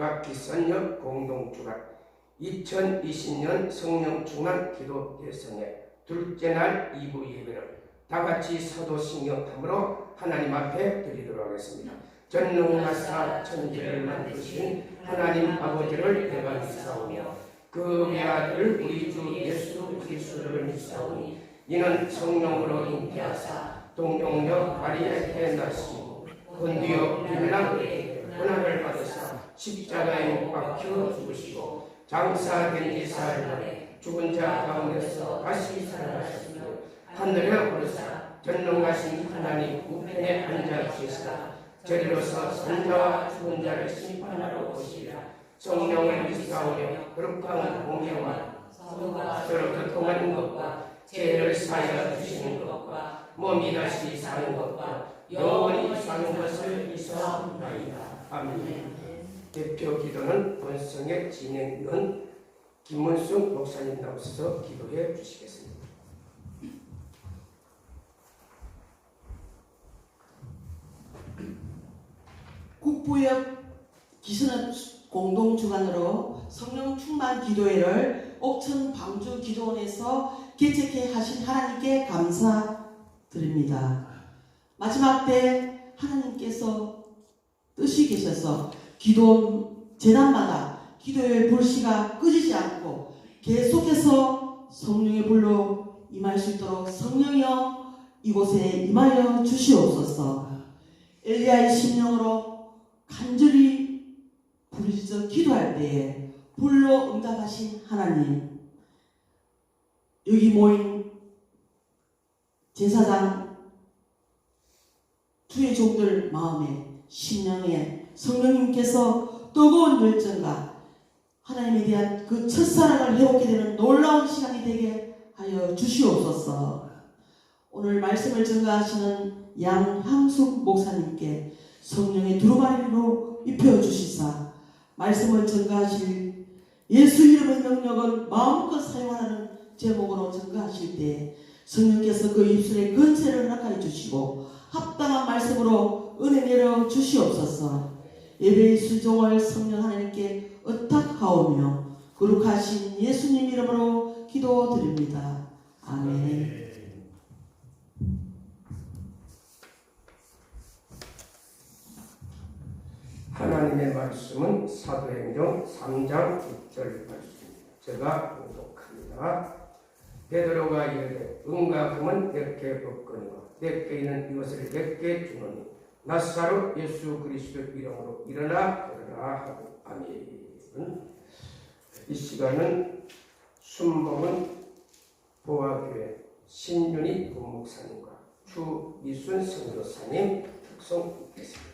교육학기 선녀 공동주간 2020년 성령 충만 기도 대성회 둘째 날 2부 예배를 다같이 사도신경함으로 하나님 앞에 드리도록 하겠습니다. 전능하사 천지를 만드신 하나님 아버지를 내가 믿사오며 그 외아들 우리 주 예수 그리스도를 믿사오니 이는 성령으로 잉태하사 동정녀 마리아에게 나시고 본디오 빌라도에게 고난을 받으사 십자가에 못 박혀 죽으시고 장사된 지 사흘 만에 죽은 자 가운데서 다시 살아나셨으며 하늘에 오르사 전능하신 하나님 우편에 앉아 계시다. 저리로서 산자와 죽은 자를 심판하러 오시리라. 성령을 믿사오며 거룩한 공예와 서로 교통하는 것과 죄를 사하여 주시는 것과 몸이 다시 사는 것과 영원히 사는 것을 믿사옵나이다. 아멘. 대표 기도는 본성의 진행은 김문숙 목사님 나오셔서 기도해 주시겠습니다. 국부역 기선업 공동주관으로 성령 충만 기도회를 옥천 방주 기도원에서 개최케 하신 하나님께 감사드립니다. 마지막 때 하나님께서 뜻이 계셔서 기도원 재단마다 기도의 불씨가 끄지지 않고 계속해서 성령의 불로 임할 수 있도록 성령이여 이곳에 임하여 주시옵소서. 엘리야의 심령으로 간절히 부르짖어 기도할 때에 불로 응답하신 하나님, 여기 모인 제사장 주의 종들 마음에 심령에 성령님께서 뜨거운 열정과 하나님에 대한 그 첫사랑을 회복하게 되는 놀라운 시간이 되게 하여 주시옵소서. 오늘 말씀을 전가하시는 양향숙 목사님께 성령의 두루마리로 입혀주시사 말씀을 전가하실 예수 이름의 능력을 마음껏 사용하는 제목으로 전가하실 때 성령께서 그 입술에 건세를 허락하여 주시고 합당한 말씀으로 은혜 내려 주시옵소서. 예배의 수종을 성령 하나님께 의탁하오며 거룩하신 예수님 이름으로 기도드립니다. 아멘. 하나님의 말씀은 사도행전 3장 6절 말씀입니다. 제가 봉독합니다. 베드로가 이르되 은과 금은 내게 없거니와 내게 있는 이것을 내게 주노니 나사로 예수 그리스도 이름으로 일어나 걸으라 하고 아멘. 이 시간은 순복은 보아교회 신윤희 본목사님과 추미순 선교사님 특송하겠습니다.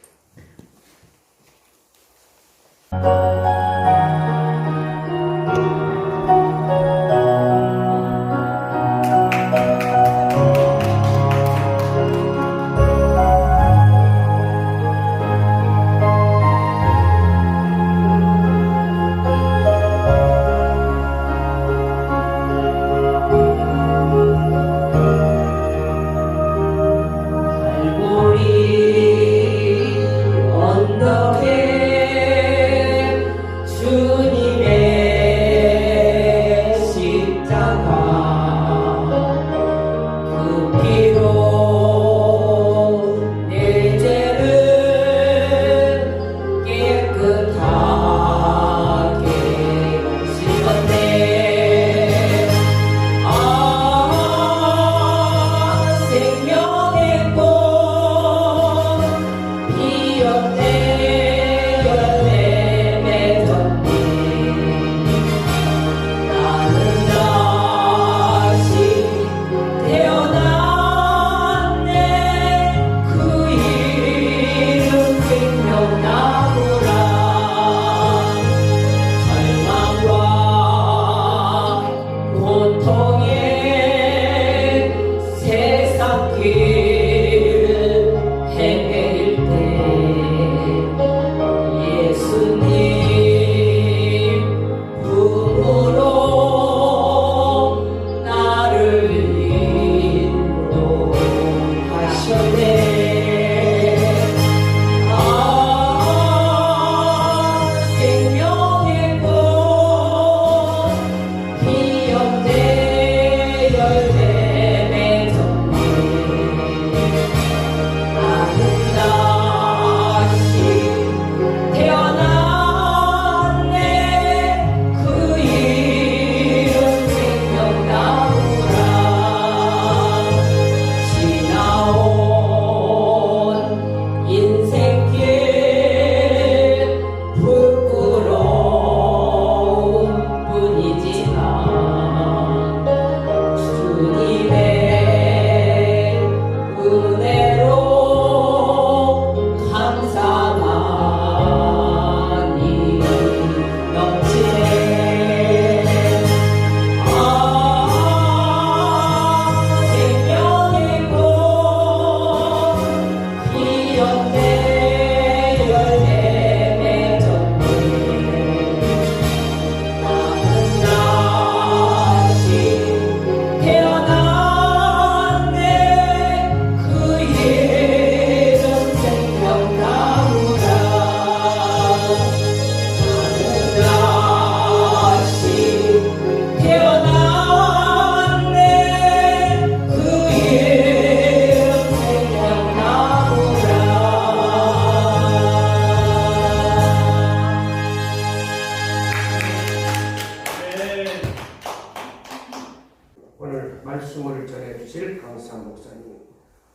도우실 강산 목사님,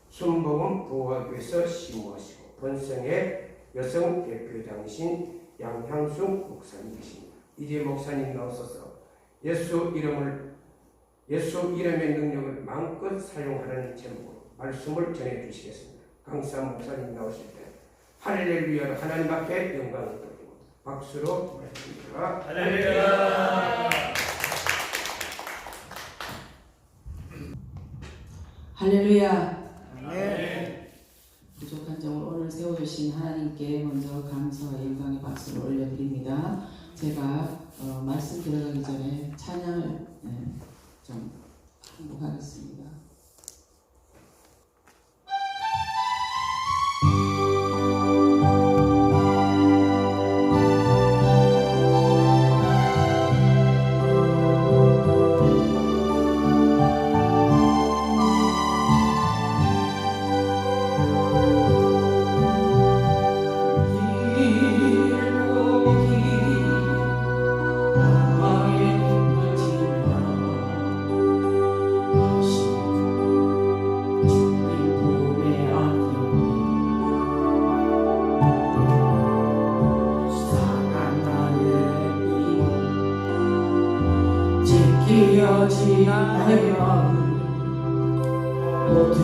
순복음 부화교에서 시무하시고 본성의 여성 대표장이신 양향숙 목사님이십니다. 이제 목사님 나오셔서 예수 이름의 능력을 마음껏 사용하라는 제목으로 말씀을 전해 주시겠습니다. 강산 목사님 나오실 때 할렐루야로 하나님 앞에 영광을 돌리고 박수로 말씀드립니다. 할렐루야. 할렐루야. 아멘. 부족한 점을 오늘 세워주신 하나님께 먼저 감사와 영광의 박수를 올려드립니다. 제가 말씀 들어가기 전에 찬양을 좀 한곡하겠습니다. 지켜지 나의 마음 모두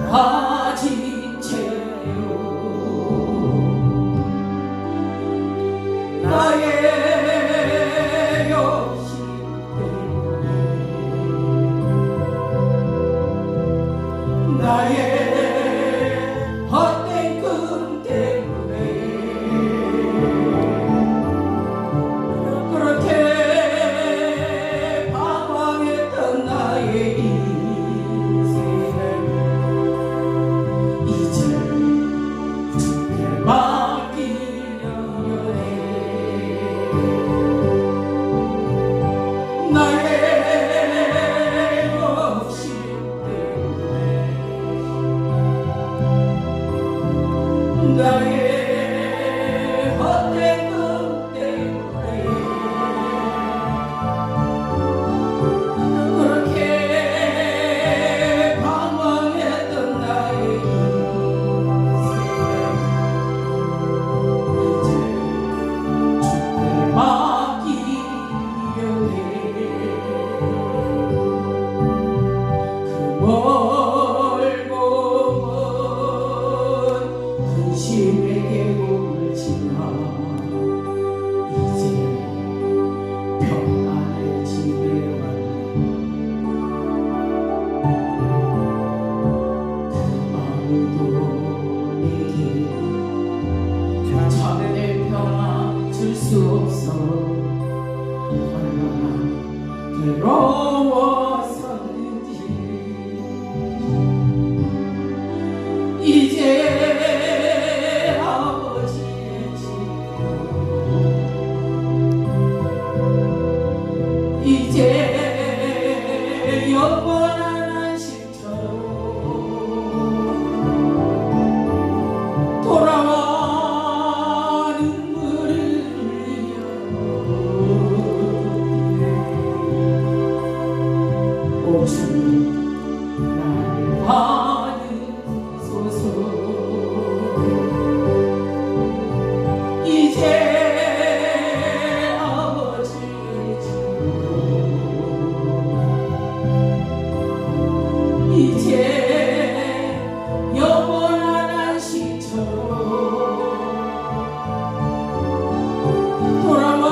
가진 채로 나의 욕심 때문에 나의 헛된 꿈 때문에 그렇게 나의 헛된 꿈 때문에 그렇게 방황했던 나의 인생 이제 주께 맡기려 해. 그 멀고 근심의 계곡을 지나 이제 평안의 집에 왔네. 그 아무도 내게 참된 평안 줄 수 없어. 얼마나 괴로웠었는지 이제 아버지의 집으로 이제 영원한 안식처로 돌아와 눈물을 흘리며 오 주님 나를 받으소서. 이제 아버지의 집으로 이제 영원한 안식처로 돌아와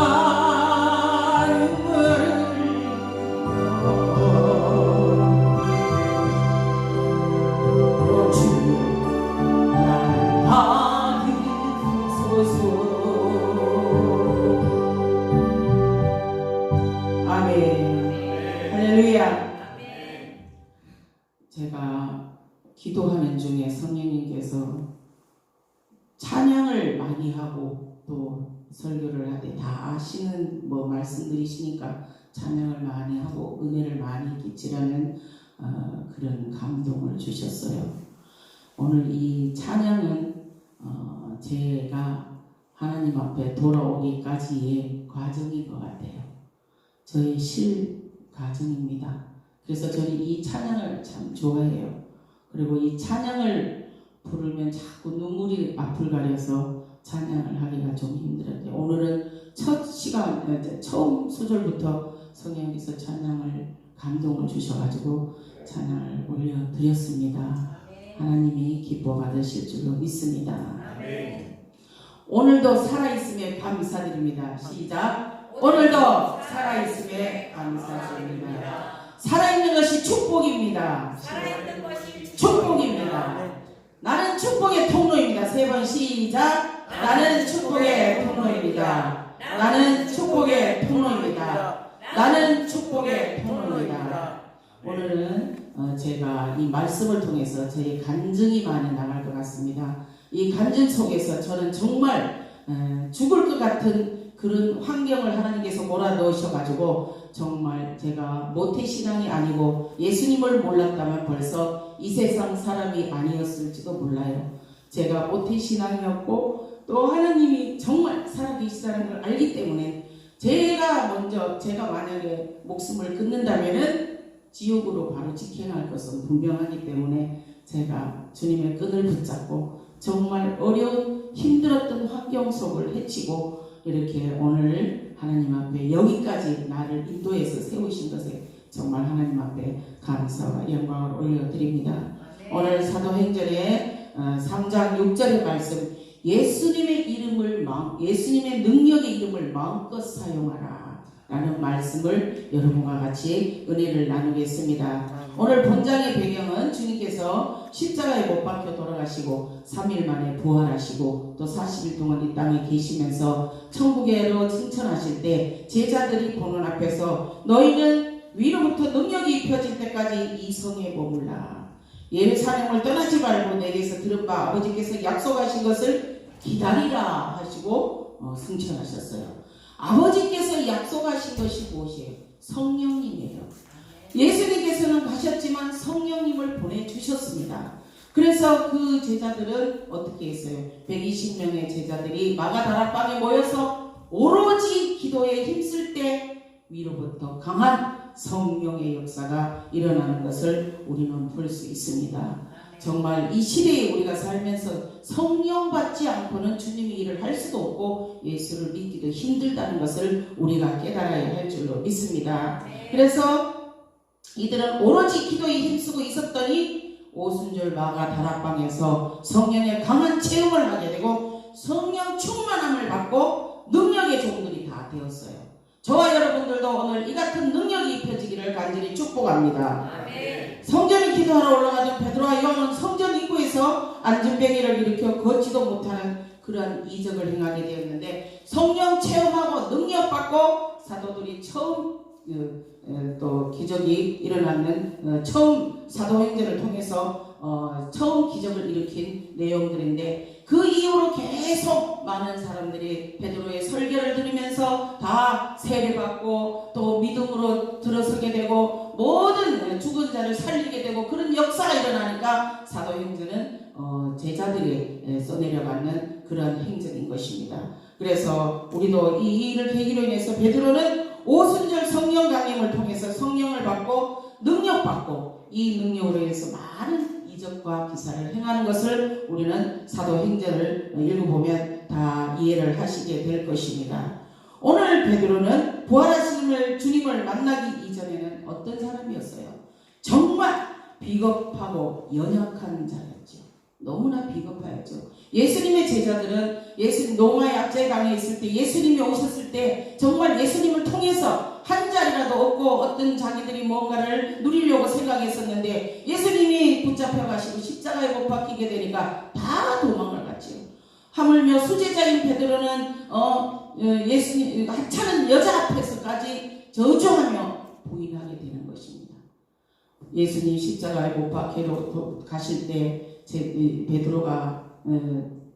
눈물을 흘리며 오 주님 나를 받으소서. 아멘. 할렐루야. 제가 기도하는 중에 성령님께서 찬양을 많이 하고 또 설교를 하되 다 아시는 말씀드리시니까 찬양을 많이 하고 은혜를 많이 끼치라는 그런 감동을 주셨어요. 오늘 이 찬양은 제가 하나님 앞에 돌아오기까지의 과정인 것 같아요. 저의 실과정입니다. 그래서 저는 이 찬양을 참 좋아해요. 그리고 이 찬양을 부르면 자꾸 눈물이 앞을 가려서 찬양을 하기가 좀 힘들었는데 오늘은 첫 시간, 처음 소절부터 성령께서 찬양을 감동을 주셔가지고 찬양을 올려드렸습니다. 하나님이 기뻐 받으실 줄로 믿습니다. 오늘도 살아있음에 감사드립니다. 시작. 오늘도 살아있음에 감사드립니다. 살아있는 것이 축복입니다. 축복입니다. 나는 축복의 통로입니다. 세 번 시작. 나는 축복의 통로입니다. 나는 축복의 통로입니다. 나는 축복의 통로입니다. 오늘은 제가 이 말씀을 통해서 제 간증이 많이 나갈 것 같습니다. 이 간증 속에서 저는 정말 죽을 것 같은 그런 환경을 하나님께서 몰아넣으셔가지고 정말 제가 모태신앙이 아니고 예수님을 몰랐다면 벌써 이 세상 사람이 아니었을지도 몰라요. 제가 모태신앙이었고 또 하나님이 정말 살아계시다는 걸 알기 때문에 제가 만약에 목숨을 끊는다면은 지옥으로 바로 직행할 것은 분명하기 때문에 제가 주님의 끈을 붙잡고 정말 어려운 힘들었던 환경 속을 헤치고 이렇게 오늘 하나님 앞에 여기까지 나를 인도해서 세우신 것에 정말 하나님 앞에 감사와 영광을 올려드립니다. 오늘 사도행전의 3장 6절의 말씀 예수님의 능력의 이름을 마음껏 사용하라 라는 말씀을 여러분과 같이 은혜를 나누겠습니다. 오늘 본장의 배경은 주님께서 십자가에 못 박혀 돌아가시고 3일 만에 부활하시고 또 40일 동안 이 땅에 계시면서 천국에로 승천하실 때 제자들이 보는 앞에서 너희는 위로부터 능력이 입혀질 때까지 이 성에 머물라. 예루살렘을 떠나지 말고 내게서 들은 바 아버지께서 약속하신 것을 기다리라 하시고 승천하셨어요. 아버지께서 약속하신 것이 무엇이에요? 성령님이에요. 예수님께서는 가셨지만 성령님을 보내주셨습니다. 그래서 그 제자들은 어떻게 했어요? 120명의 제자들이 마가다락방에 모여서 오로지 기도에 힘쓸 때 위로부터 강한 성령의 역사가 일어나는 것을 우리는 볼 수 있습니다. 정말 이 시대에 우리가 살면서 성령 받지 않고는 주님의 일을 할 수도 없고 예수를 믿기도 힘들다는 것을 우리가 깨달아야 할 줄로 믿습니다. 그래서 이들은 오로지 기도에 힘쓰고 있었더니 오순절 마가 다락방에서 성령의 강한 체험을 하게 되고 성령 충만함을 받고 능력의 종들이 다 되었어요. 저와 여러분들도 오늘 이 같은 능력이 입혀지기를 간절히 축복합니다. 성전에 기도하러 올라가던 베드로와 요한은 성전 입구에서 안전뱅이를 일으켜 걷지도 못하는 그런 이적을 행하게 되었는데 성령 체험하고 능력받고 사도들이 처음 또 기적이 일어나는 처음 사도행전을 통해서 처음 기적을 일으킨 내용들인데 그 이후로 계속 많은 사람들이 베드로의 설교를 들으면서 다 세례받고 또 믿음으로 들어서게 되고 모든 죽은 자를 살리게 되고 그런 역사가 일어나니까 사도행전은 제자들이 써내려가는 그런 행전인 것입니다. 그래서 우리도 이 일을 계기로 인해서 베드로는 오순절 성령 강림을 통해서 성령을 받고 능력받고 이 능력으로 인해서 많은 이적과 기사를 행하는 것을 우리는 사도행전을 읽어보면 다 이해를 하시게 될 것입니다. 오늘 베드로는 부활하신 주님을 만나기 이전에는 어떤 사람이었어요? 정말 비겁하고 연약한 자였죠. 너무나 비겁하였죠. 예수님의 제자들은 노마의 압제강에 있을 때 예수님이 오셨을 때 정말 예수님을 통해서 한 자리라도 얻고 어떤 자기들이 뭔가를 누리려고 생각했었는데 예수님이 붙잡혀 가시고 십자가에 못 박히게 되니까 다 도망을 갔지요. 하물며 수제자인 베드로는 예수님 하찮은 여자 앞에서까지 저주하며 부인하게 되는 것입니다. 예수님 십자가에 못 박히러 가실 때 베드로가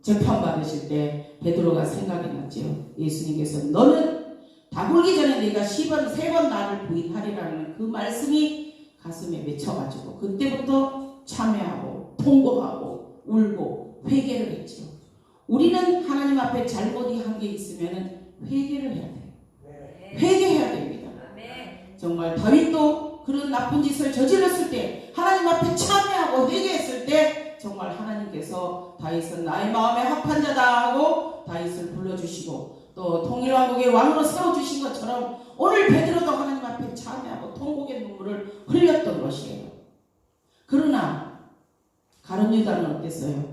재판받으실 때 베드로가 생각이 났지요. 예수님께서 너는 다 굴기 전에 네가 세 번 나를 부인하리라는 그 말씀이 가슴에 맺혀가지고 그때부터 참회하고 통곡하고 울고 회개를 했지요. 우리는 하나님 앞에 잘못이 한 게 있으면 회개를 해야 돼요. 회개해야 됩니다. 정말 다윗도 그런 나쁜 짓을 저질렀을 때 하나님 앞에 참회하고 회개했을 때 정말 하나님께서 다윗은 나의 마음에 합한 자다 하고 다윗을 불러주시고 또 통일왕국의 왕으로 세워주신 것처럼 오늘 베드로도 하나님 앞에 참회하고 통곡의 눈물을 흘렸던 것이에요. 그러나 가룟 유다는 어땠어요?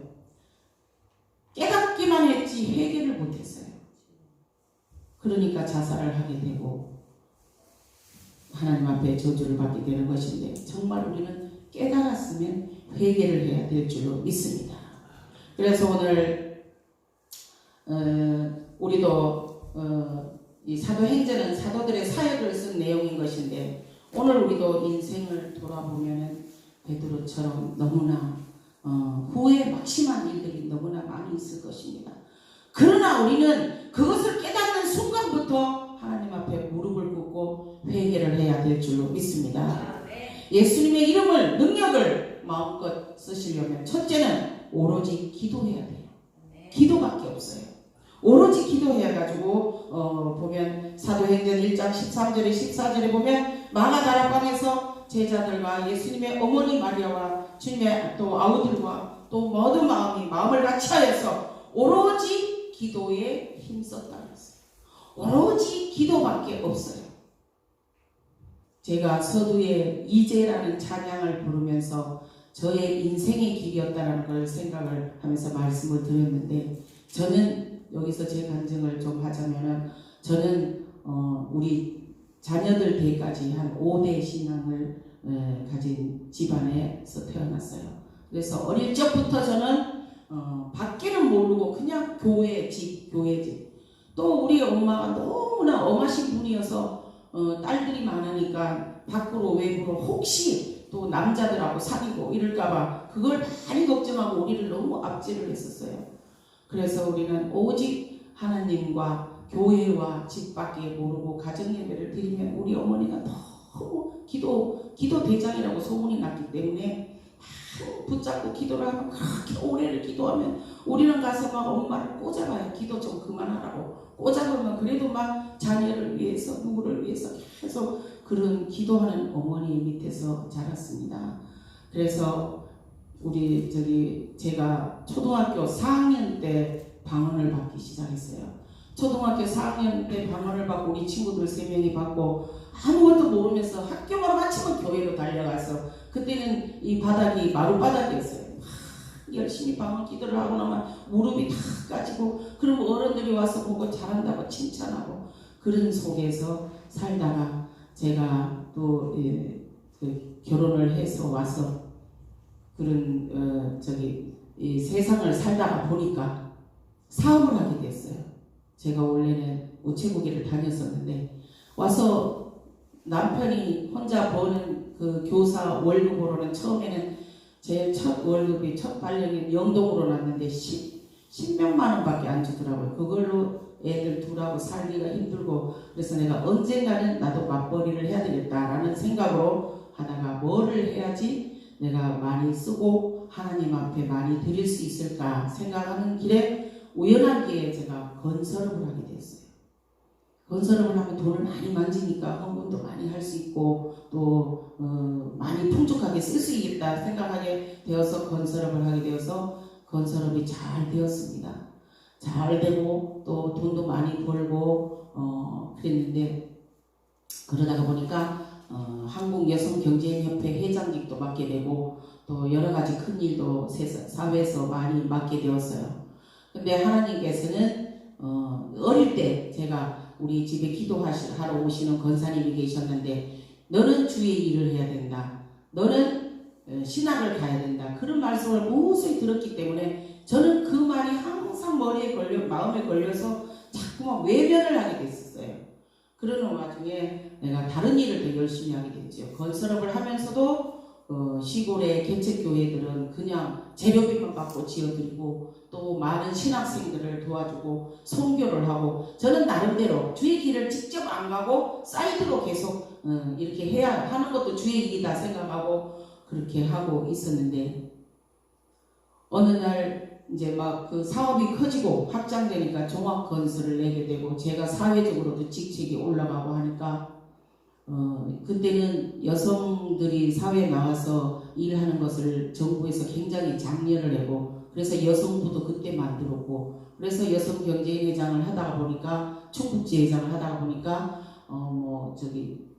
깨닫기만 했지 회개를 못했어요. 그러니까 자살을 하게 되고 하나님 앞에 저주를 받게 되는 것인데 정말 우리는 깨달았으면 회개를 해야 될 줄로 믿습니다. 그래서 오늘 우리도 이 사도행전은 사도들의 사역을 쓴 내용인 것인데 오늘 우리도 인생을 돌아보면 베드로처럼 너무나 후회 막심한 일들이 너무나 많이 있을 것입니다. 그러나 우리는 그것을 깨닫는 순간부터 하나님 앞에 무릎을 꿇고 회개를 해야 될 줄로 믿습니다. 예수님의 이름을 능력을 마음껏 쓰시려면 첫째는 오로지 기도해야 돼요. 기도밖에 없어요. 오로지 기도해가지고 보면 사도행전 1장 13절에 14절에 보면 마가다락방에서 제자들과 예수님의 어머니 마리아와 주님의 또 아우들과 또 모든 마음을 같이하여서 오로지 기도에 힘썼다고 했어요. 오로지 기도밖에 없어요. 제가 서두에 이제라는 찬양을 부르면서 저의 인생의 길이었다는 걸 생각을 하면서 말씀을 드렸는데 저는 여기서 제 간증을 좀 하자면은 저는 우리 자녀들 때까지 한 5대 신앙을 가진 집안에서 태어났어요. 그래서 어릴 적부터 저는 밖에는 모르고 그냥 교회 집. 또 우리 엄마가 너무나 엄하신 분이어서 딸들이 많으니까 밖으로 외부로 혹시 또 남자들하고 사귀고 이럴까봐 그걸 많이 걱정하고 우리를 너무 압제를 했었어요. 그래서 우리는 오직 하나님과 교회와 집 밖에 모르고 가정예배를 드리면 우리 어머니가 너무 기도 대장이라고 소문이 났기 때문에 붙잡고 기도를 하면 그렇게 오래를 기도하면 우리는 가서 막 엄마를 꼬잡아요. 기도 좀 그만하라고 꼬잡으면 그래도 막 자녀를 위해서 누구를 위해서 계속 그런 기도하는 어머니 밑에서 자랐습니다. 그래서 제가 초등학교 4학년 때 방언을 받기 시작했어요. 초등학교 4학년 때 방언을 받고 우리 친구들 3명이 받고 아무것도 모르면서 학교가 마치면 교회로 달려가서 그때는 이 바닥이 마룻바닥이었어요. 열심히 방언 기도를 하고 나면 무릎이 다 까지고 그럼 어른들이 와서 보고 잘한다고 칭찬하고 그런 속에서 살다가 제가 또 결혼을 해서 와서 그런 이 세상을 살다가 보니까 사업을 하게 됐어요. 제가 원래는 우체국에를 다녔었는데 와서 남편이 혼자 버는 그 교사 월급으로는 처음에는 제 첫 월급이 첫 발령이 영동으로 났는데 10몇만 원밖에 안 주더라고요. 그걸로 애들 둘하고 살기가 힘들고 그래서 내가 언젠가는 나도 맞벌이를 해야 되겠다라는 생각으로 하다가 뭐를 해야지 내가 많이 쓰고 하나님 앞에 많이 드릴 수 있을까 생각하는 길에 우연한 기회에 제가 건설업을 하게 됐어요. 건설업을 하면 돈을 많이 만지니까 헌금도 많이 할 수 있고 또 많이 풍족하게 쓸 수 있겠다 생각하게 되어서 건설업을 하게 되어서 건설업이 잘 되었습니다. 잘 되고 또 돈도 많이 벌고 그랬는데 그러다가 보니까 한국여성경제협회 회장직도 맡게 되고 또 여러 가지 큰 일도 사회에서 많이 맡게 되었어요. 근데 하나님께서는 어릴 때 제가 우리 집에 기도하러 오시는 권사님이 계셨는데 너는 주의 일을 해야 된다. 너는 신학을 가야 된다. 그런 말씀을 무수히 들었기 때문에 저는 그 말이 항상 머리에 마음에 걸려서 자꾸만 외면을 하게 됐었어요. 그러는 와중에 내가 다른 일을 더 열심히 하게 됐죠. 건설업을 하면서도 시골의 개척교회들은 그냥 재료비만 받고 지어드리고 또 많은 신학생들을 도와주고 선교를 하고 저는 나름대로 주의 길을 직접 안 가고 사이드로 계속 이렇게 해야 하는 것도 주의 일이다 생각하고 그렇게 하고 있었는데 어느 날 이제 막 그 사업이 커지고 확장되니까 종합건설을 내게 되고 제가 사회적으로도 직책이 올라가고 하니까 그때는 여성들이 사회에 나와서 일하는 것을 정부에서 굉장히 장려를 하고 그래서 여성부도 그때 만들었고 그래서 여성경제회장을 하다가 보니까 충북지회장을 하다가 보니까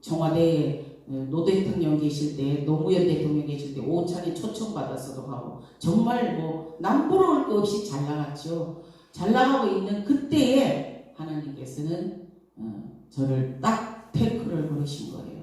청와대에 노 대통령 계실 때 노무현 대통령 계실 때 오찬에 초청받아서도 가고 정말 남부러울 것 없이 잘 나갔죠. 잘 나가고 있는 그때에 하나님께서는 저를 딱 태클을 걸으신 거예요.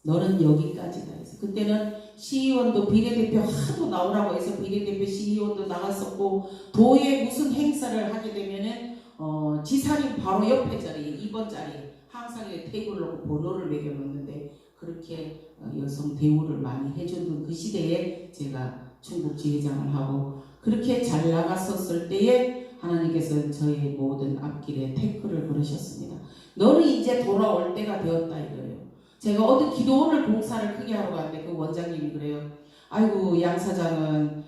너는 여기까지다 해서 그때는 시의원도 비례대표 하도 나오라고 해서 비례대표 시의원도 나갔었고 도에 무슨 행사를 하게 되면은 지사님 바로 옆에 자리 2번 자리 항상 테이블을 놓고 번호를 매겨놓는데 그렇게 여성 대우를 많이 해주던 그 시대에 제가 충북지회장을 하고 그렇게 잘 나갔었을 때에 하나님께서 저의 모든 앞길에 태클을 걸으셨습니다. 너는 이제 돌아올 때가 되었다 이거예요. 제가 어디 기도원을 공사를 크게 하러 갔는데 그 원장님이 그래요. 아이고 양 사장은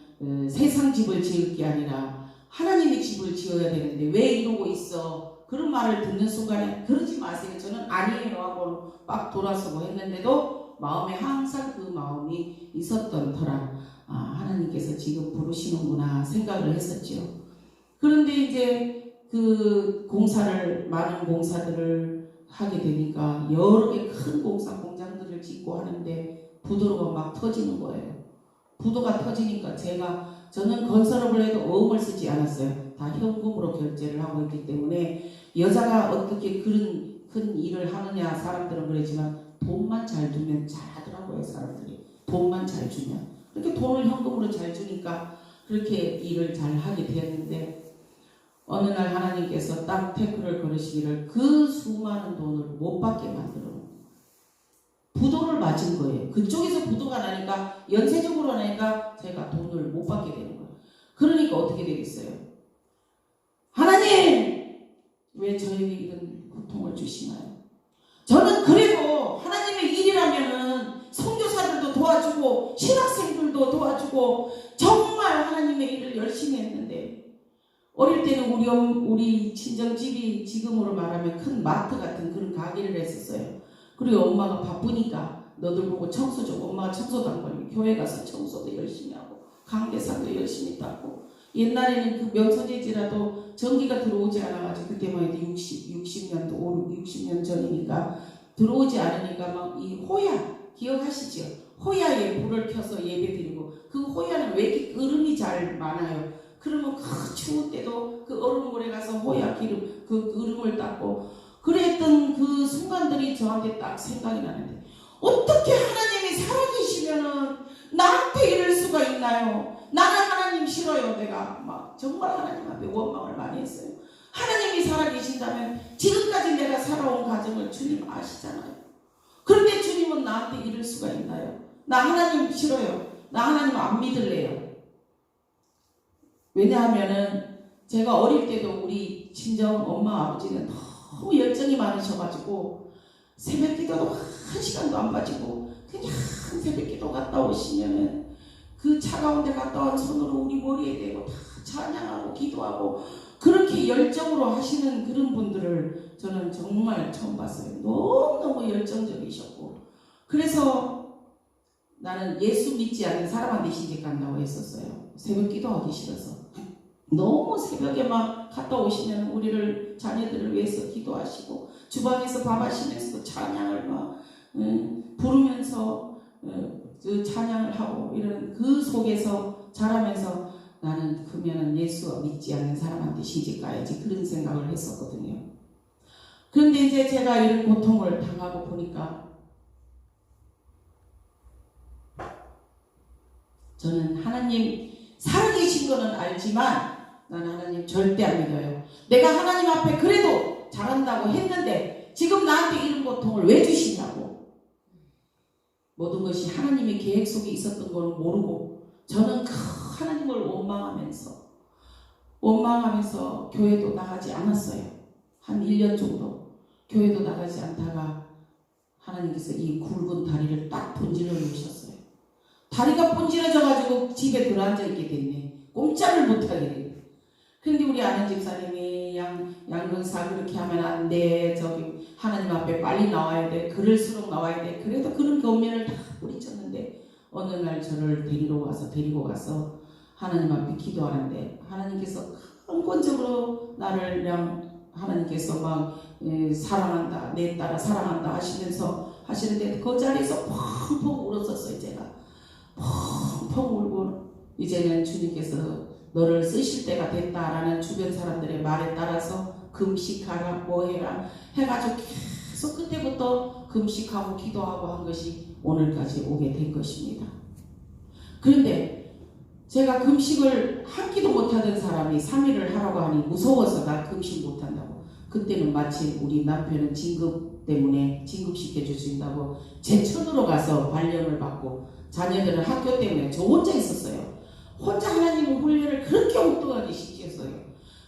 세상 집을 지을 게 아니라 하나님의 집을 지어야 되는데 왜 이러고 있어? 그런 말을 듣는 순간에 그러지 마세요. 저는 아니에요 하고 막 돌아서고 했는데도 마음에 항상 그 마음이 있었던 터라 하나님께서 지금 부르시는구나 생각을 했었죠. 그런데 이제 그 많은 공사들을 하게 되니까 여러 개 큰 공장들을 짓고 하는데 부도가 막 터지는 거예요. 부도가 터지니까 저는 건설업을 해도 어음을 쓰지 않았어요. 다 현금으로 결제를 하고 있기 때문에 여자가 어떻게 그런 큰 일을 하느냐 사람들은 그러지만 돈만 잘 주면 잘하더라고요. 사람들이 돈만 잘 주면 그렇게 돈을 현금으로 잘 주니까 그렇게 일을 잘 하게 되었는데 어느 날 하나님께서 딱 태클을 걸으시기를 그 수많은 돈을 못 받게 만들어 부도를 맞은 거예요. 그쪽에서 부도가 나니까 연쇄적으로 나니까 제가 돈을 못 받게 되는 거예요. 그러니까 어떻게 되겠어요? 하나님 왜 저에게 이런 고통을 주시나요? 저는 그래도 하나님의 일이라면은 선교사들도 도와주고 신학생들도 도와주고 정말 하나님의 일을 열심히 했는데 어릴 때는 우리 친정집이 지금으로 말하면 큰 마트 같은 그런 가게를 했었어요. 그리고 엄마가 바쁘니까 너들 보고 청소 좀 엄마가 청소도 안 걸리고 교회 가서 청소도 열심히 하고 강대상도 열심히 닦고 옛날에는 그 명소재지라도 전기가 들어오지 않아가지고 그때만 해도 60년 전이니까 들어오지 않으니까 막 이 호야 기억하시죠? 호야에 불을 켜서 예배드리고 그 호야는 왜 이렇게 얼음이 잘 많아요? 그러면 그 추운 때도 그 얼음물에 가서 호야 기름 그 얼음을 닦고 그랬던 그 순간들이 저한테 딱 생각이 나는데 어떻게 하나님이 살아계시면은 나한테 이럴 수가 있나요? 나는 하나님 싫어요. 내가 막 정말 하나님 앞에 원망을 많이 했어요. 하나님이 살아계신다면 지금까지 내가 살아온 가정을 주님 아시잖아요. 그런데 주님은 나한테 이럴 수가 있나요? 나 하나님 싫어요. 나 하나님 안 믿을래요. 왜냐하면은 제가 어릴 때도 우리 친정 엄마 아버지는 너무 열정이 많으셔가지고 새벽 기도도 1시간도 안 빠지고 그냥 새벽 기도 갔다 오시면은 그 차가운 데 갔다 온 손으로 우리 머리에 대고 다 찬양하고 기도하고 그렇게 열정으로 하시는 그런 분들을 저는 정말 처음 봤어요. 너무너무 열정적이셨고 그래서 나는 예수 믿지 않는 사람한테 시집 간다고 했었어요. 새벽 기도하기 싫어서. 너무 새벽에 막 갔다 오시면 우리를 자녀들을 위해서 기도하시고 주방에서 밥 하시면서도 찬양을 막 부르면서 그 찬양을 하고 이런 그 속에서 자라면서 나는 그러면은 예수 믿지 않는 사람한테 시집 가야지 그런 생각을 했었거든요. 그런데 이제 제가 이런 고통을 당하고 보니까 저는 하나님 살아계신 거는 알지만 나는 하나님 절대 안 믿어요. 내가 하나님 앞에 그래도 잘한다고 했는데 지금 나한테 이런 고통을 왜 주시냐고. 모든 것이 하나님의 계획 속에 있었던 걸 모르고 저는 하나님을 원망하면서 교회도 나가지 않았어요. 한 1년 정도 교회도 나가지 않다가 하나님께서 이 굵은 다리를 딱 본질러 놓으셨어요. 다리가 본질러져가지고 집에 들어앉아 있게 됐네. 꼼짝을 못하게 됐네. 그런데 우리 아는 집사님이 양근사 그렇게 하면 안 돼. 저기 하나님 앞에 빨리 나와야 돼. 그럴수록 나와야 돼. 그래도 그런 권면을 다 뿌리쳤는데 어느 날 저를 데리고 가서 하나님 앞에 기도하는데 하나님께서根本적으로 나를 그냥 하나님께서 막 사랑한다, 내 딸아 사랑한다 하시는데 그 자리에서 펑펑 울었었어요. 제가 펑펑 울고 이제는 주님께서 너를 쓰실 때가 됐다라는 주변 사람들의 말에 따라서 금식하라 뭐해라 해가지고 계속 그때부터 금식하고 기도하고 한 것이 오늘까지 오게 된 것입니다. 그런데 제가 금식을 한 끼도 못하던 사람이 3일을 하라고 하니 무서워서 나 금식 못한다고. 그때는 마침 우리 남편은 진급 때문에 진급시켜 주신다고 제천으로 가서 발령을 받고 자녀들은 학교 때문에 저 혼자 있었어요. 혼자 하나님의 훈련을 그렇게 엉뚱하게 시켰어요.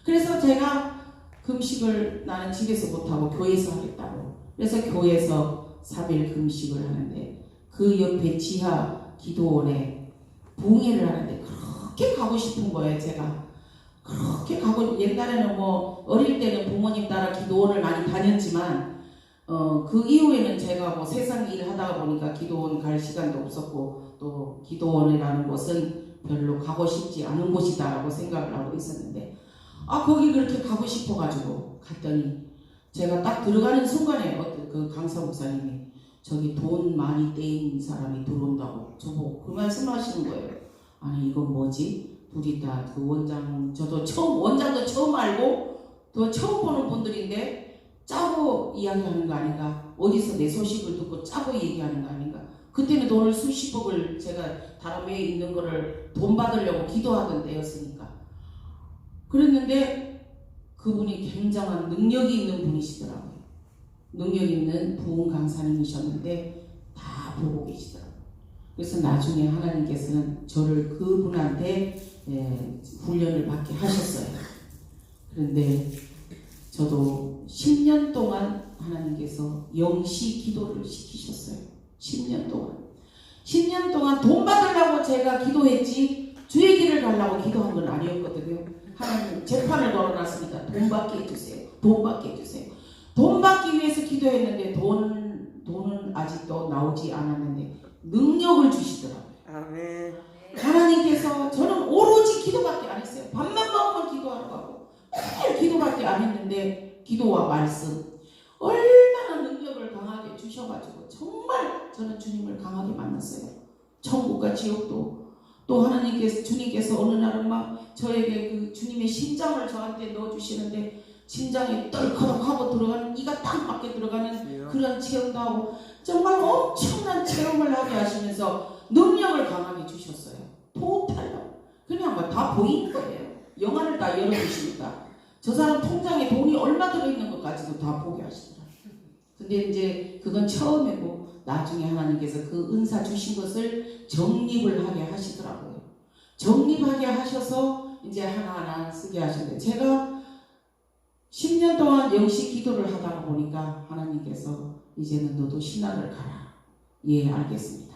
그래서 제가 금식을 나는 집에서 못하고 교회에서 하겠다고. 그래서 교회에서 3일 금식을 하는데 그 옆에 지하 기도원에 봉해를 하는데 그렇게 가고 싶은 거예요. 제가 그렇게 가고 옛날에는 뭐 어릴 때는 부모님 따라 기도원을 많이 다녔지만 그 이후에는 제가 뭐 세상 일 하다가 보니까 기도원 갈 시간도 없었고 또 기도원이라는 곳은 별로 가고 싶지 않은 곳이다라고 생각을 하고 있었는데 거기 그렇게 가고 싶어가지고 갔더니 제가 딱 들어가는 순간에 어떤 그 강사 목사님이 저기 돈 많이 떼인 사람이 들어온다고 저보고 그 말씀하시는 거예요. 아니 이건 뭐지? 둘이 다 그 원장 저도 원장도 처음 알고 또 처음 보는 분들인데 짜고 이야기하는 거 아닌가? 어디서 내 소식을 듣고 짜고 얘기하는 거 아닌가? 그때는 돈을 수십억을 제가 다른 회에 있는 거를 돈 받으려고 기도하던 때였으니까 그랬는데 그분이 굉장한 능력이 있는 분이시더라고요. 능력 있는 부흥 강사님이셨는데 다 보고 계시더라고요. 그래서 나중에 하나님께서는 저를 그분한테 훈련을 받게 하셨어요. 그런데 저도 10년 동안 하나님께서 영시 기도를 시키셨어요. 10년 동안 돈 받으려고 제가 기도했지 주의 길을 가려고 기도한 건 아니었거든요. 하나님 재판을 걸어놨으니까 돈 받게 해주세요. 돈 받기 위해서 기도했는데 돈은 아직도 나오지 않았는데 능력을 주시더라고요. 아멘. 하나님께서 저는 오로지 기도밖에 안 했어요. 밥만 먹으면 기도하러 가고 매일 기도밖에 안 했는데 기도와 말씀 얼마나 능력을 강하게 주셔가지고 정말 저는 주님을 강하게 만났어요. 천국과 지옥도 또 하나님께서 주님께서 어느 날은 막 저에게 그 주님의 심장을 저한테 넣어주시는데 심장에 떨컥하고 들어가는 이가 딱 맞게 들어가는 그런 체험도 하고 정말 엄청난 체험을 하게 하시면서 능력을 강하게 주셨어요. 토탈로 그냥 뭐 다 보이는 거예요. 영화를 다 열어주시니까 저 사람 통장에 돈이 얼마 들어있는 것까지도 다 보게 하시더라고요. 근데 이제 그건 처음이고 나중에 하나님께서 그 은사 주신 것을 정립을 하게 하시더라고요. 정립하게 하셔서 이제 하나하나 쓰게 하시는데 제가 10년 동안 영시 기도를 하다가 보니까 하나님께서 이제는 너도 신학을 가라. 예, 알겠습니다.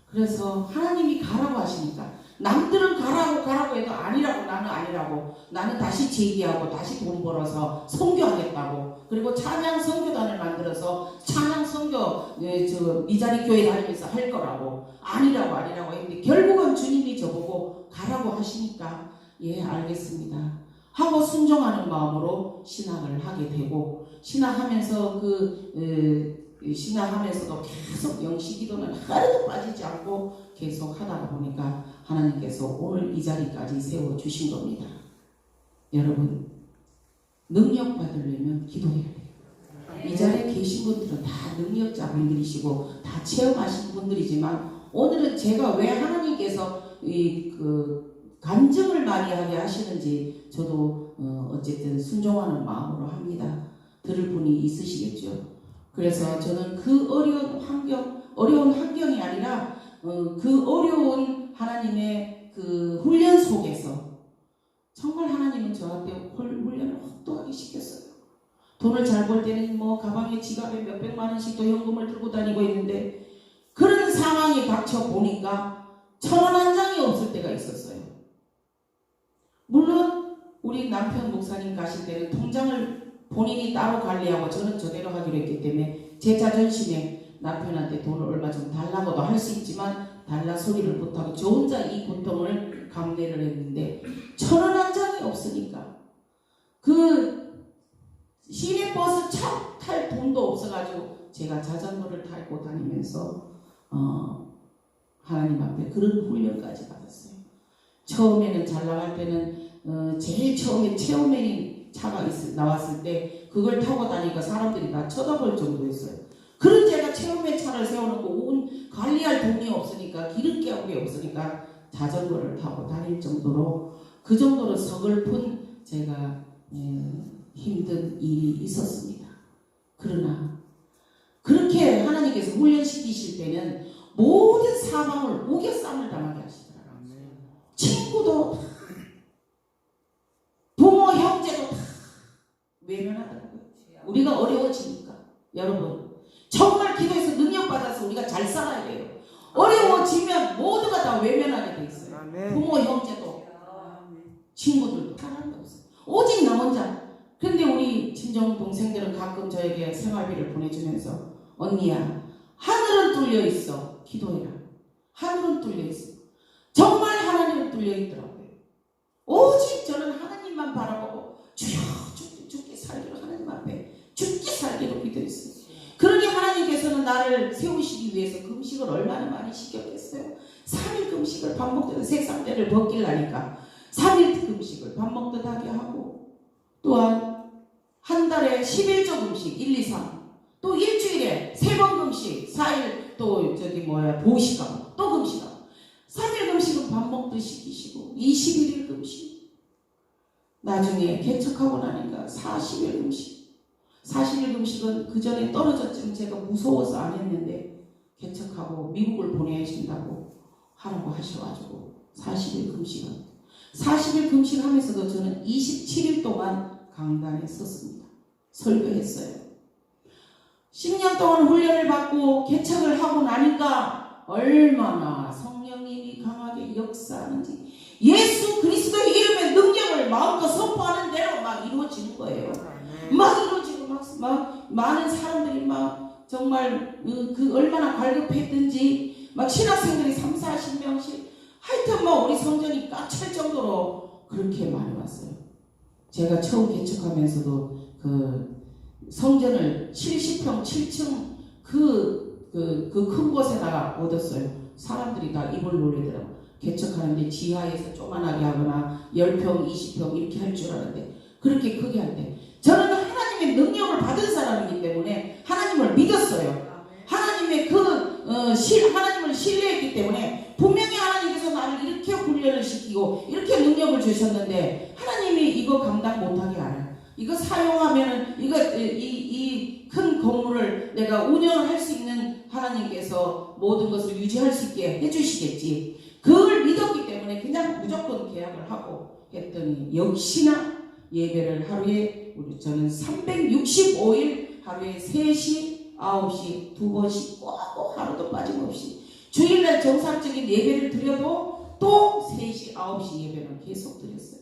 그래서 하나님이 가라고 하시니까 남들은 가라고 해도 나는 아니라고 나는 다시 재기하고 다시 돈 벌어서 선교하겠다고 그리고 찬양 선교단을 만들어서 찬양 선교 미자리 교회 다니면서 할 거라고 아니라고 했는데 결국은 주님이 저보고 가라고 하시니까 예 알겠습니다 하고 순종하는 마음으로 신학을 하게 되고 신학하면서 신학하면서도 계속 영시기도는 하루도 빠지지 않고 계속 하다가 보니까 하나님께서 오늘 이 자리까지 세워주신 겁니다. 여러분 능력 받으려면 기도해야 돼요. 이 자리에 계신 분들은 다 능력자분들이시고 다 체험하신 분들이지만 오늘은 제가 왜 하나님께서 간증을 많이 하게 하시는지 저도 어쨌든 순종하는 마음으로 합니다. 들을 분이 있으시겠죠. 그래서 저는 그 어려운 환경이 아니라 그 어려운 하나님의 그 훈련 속에서 정말 하나님은 저한테 훈련을 혹독하게 시켰어요. 돈을 잘 벌 때는 뭐 가방에 지갑에 몇백만 원씩도 현금을 들고 다니고 있는데 그런 상황이 닥쳐 보니까 1,000원 한 장이 없을 때가 있었어요. 물론 우리 남편 목사님 가실 때는 통장을 본인이 따로 관리하고 저는 저대로 하기로 했기 때문에 제 자존심에 남편한테 돈을 얼마 좀 달라고도 할 수 있지만 달라 소리를 못하고 저 혼자 이 고통을 감내를 했는데 1,000원 한 장이 없으니까 그 시내버스 차 탈 돈도 없어가지고 제가 자전거를 타고 다니면서 하나님 앞에 그런 훈련까지 받았어요. 처음에는 잘 나갈 때는 제일 처음에 체험맨이 차가 나왔을 때 그걸 타고 다니니까 사람들이 다 쳐다볼 정도였어요. 그런 제가 체험맨 차를 세워놓고 관리할 돈이 없으니까 기름값이 없으니까 자전거를 타고 다닐 정도로 그 정도로 서글픈 제가 힘든 일이 있었습니다. 그러나 그렇게 하나님께서 훈련시키실 때는 모든 사방을 우겨쌈을 당하게 하시더라고요. 친구도 부모 형제도 다 외면하더라고요. 우리가 어려워지니까. 여러분 정말 기도해서 능력받아서 우리가 잘 살아야 돼요. 어려워지면 모두가 다 외면하게 돼 있어요. 부모 형제도 친구들도 사람도 없어요. 오직 나 혼자. 근데 우리 친정 동생들은 가끔 저에게 생활비를 보내주면서 언니야 하늘은 뚫려 있어 기도해라. 하늘은 뚫려 있어. 정말 하나님은 뚫려 있더라고요. 오직 저는 하나님만 바라보고 주여 죽게 살기로 하나님 앞에 죽게 살기로 기도했어요. 그러니 하나님께서는 나를 세우시기 위해서 금식을 얼마나 많이 시켰겠어요. 3일 금식을 밥 먹듯 색상대를 벗기려니까 3일 금식을 밥 먹듯 하게 하고 또한 한 달에 11조 금식 1, 2, 3 또 일주일에 3번 금식 4일 또 보시가 또 금식하고 3일 금식은 밥 먹듯 시키시고 21일 금식 나중에 개척하고 나니까 40일 금식 40일 금식은 그 전에 떨어졌지만 제가 무서워서 안 했는데 개척하고 미국을 보내신다고 하라고 하셔가지고 40일 금식은 40일 금식하면서도 저는 27일 동안 강단에 섰습니다. 설교했어요. 10년 동안 훈련을 받고 개척을 하고 나니까 얼마나 성령님이 강하게 역사하는지 예수 그리스도의 이름의 능력을 마음껏 선포하는 대로 막 이루어지는 거예요. 막 이루어지고 막 많은 사람들이 막 정말 그 얼마나 갈급했든지 막 신학생들이 30-40명씩 하여튼 뭐 우리 성전이 꽉 찰 정도로 그렇게 많이 왔어요. 제가 처음 개척하면서도 그 성전을 70평 7층 그 큰 곳에다가 얻었어요. 사람들이 다 입을 놀리더라고요. 개척하는데 지하에서 조그만하게 하거나 10평 20평 이렇게 할 줄 아는데 그렇게 크게 할 때 저는 하나님의 능력을 받은 사람이기 때문에 하나님을 믿었어요. 하나님의 하나님을 신뢰했기 때문에 분명히 하나님께서 나를 이렇게 훈련을 시키고 이렇게 능력을 주셨는데 하나님이 이거 감당 못하게 알아요. 이거 사용하면은 이 큰 건물을 내가 운영을 할 수 있는 하나님께서 모든 것을 유지할 수 있게 해주시겠지. 그걸 믿었기 때문에 그냥 무조건 계약을 하고 했더니 역시나 예배를 하루에 저는 365일 하루에 3시 9시 2번씩 꼭 하루도 빠짐없이 주일날 정상적인 예배를 드려도 또 3시 9시 예배는 계속 드렸어요.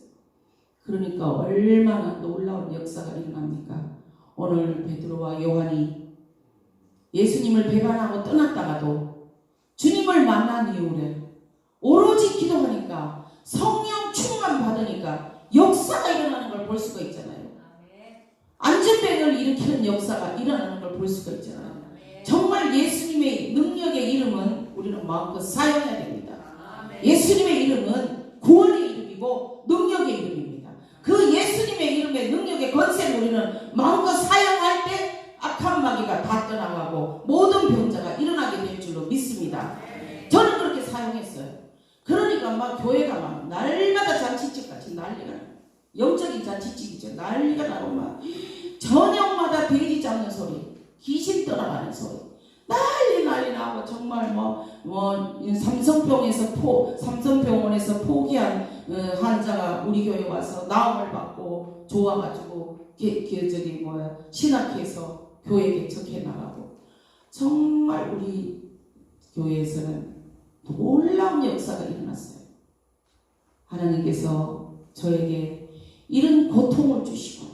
그러니까 얼마나 놀라운 역사가 일어납니까? 오늘 베드로와 요한이 예수님을 배반하고 떠났다가도 주님을 만난 이후에 오로지 기도하니까 성령 충만 받으니까 역사가 일어나는 걸 볼 수가 있잖아요. 안전병을 일으키는 역사가 일어나는 걸 볼 수가 있잖아요. 정말 예수님의 능력의 이름은 우리는 마음껏 사용해야 됩니다. 예수님의 이름은 구원의 이름이고 능력의 이름입니다. 그 예수님의 이름의 능력의 권세를 우리는 마음껏 사용할 때 악한 마귀가 다 떠나가고 모든 병자가 일어나게 될 줄로 믿습니다. 저는 그렇게 사용했어요. 그러니까 막 교회가 막 날마다 잔치집같이 난리가 나요. 영적인 잔치집이죠. 난리가 나고 막 저녁마다 돼지 잡는 소리, 귀신 떠나가는 소리, 난리 나고 정말 삼성병원에서 포기한 환자가 우리 교회 와서 나음을 받고 좋아가지고 신학회에서 교회 개척해 나가고 정말 우리 교회에서는 놀라운 역사가 일어났어요. 하나님께서 저에게 이런 고통을 주시고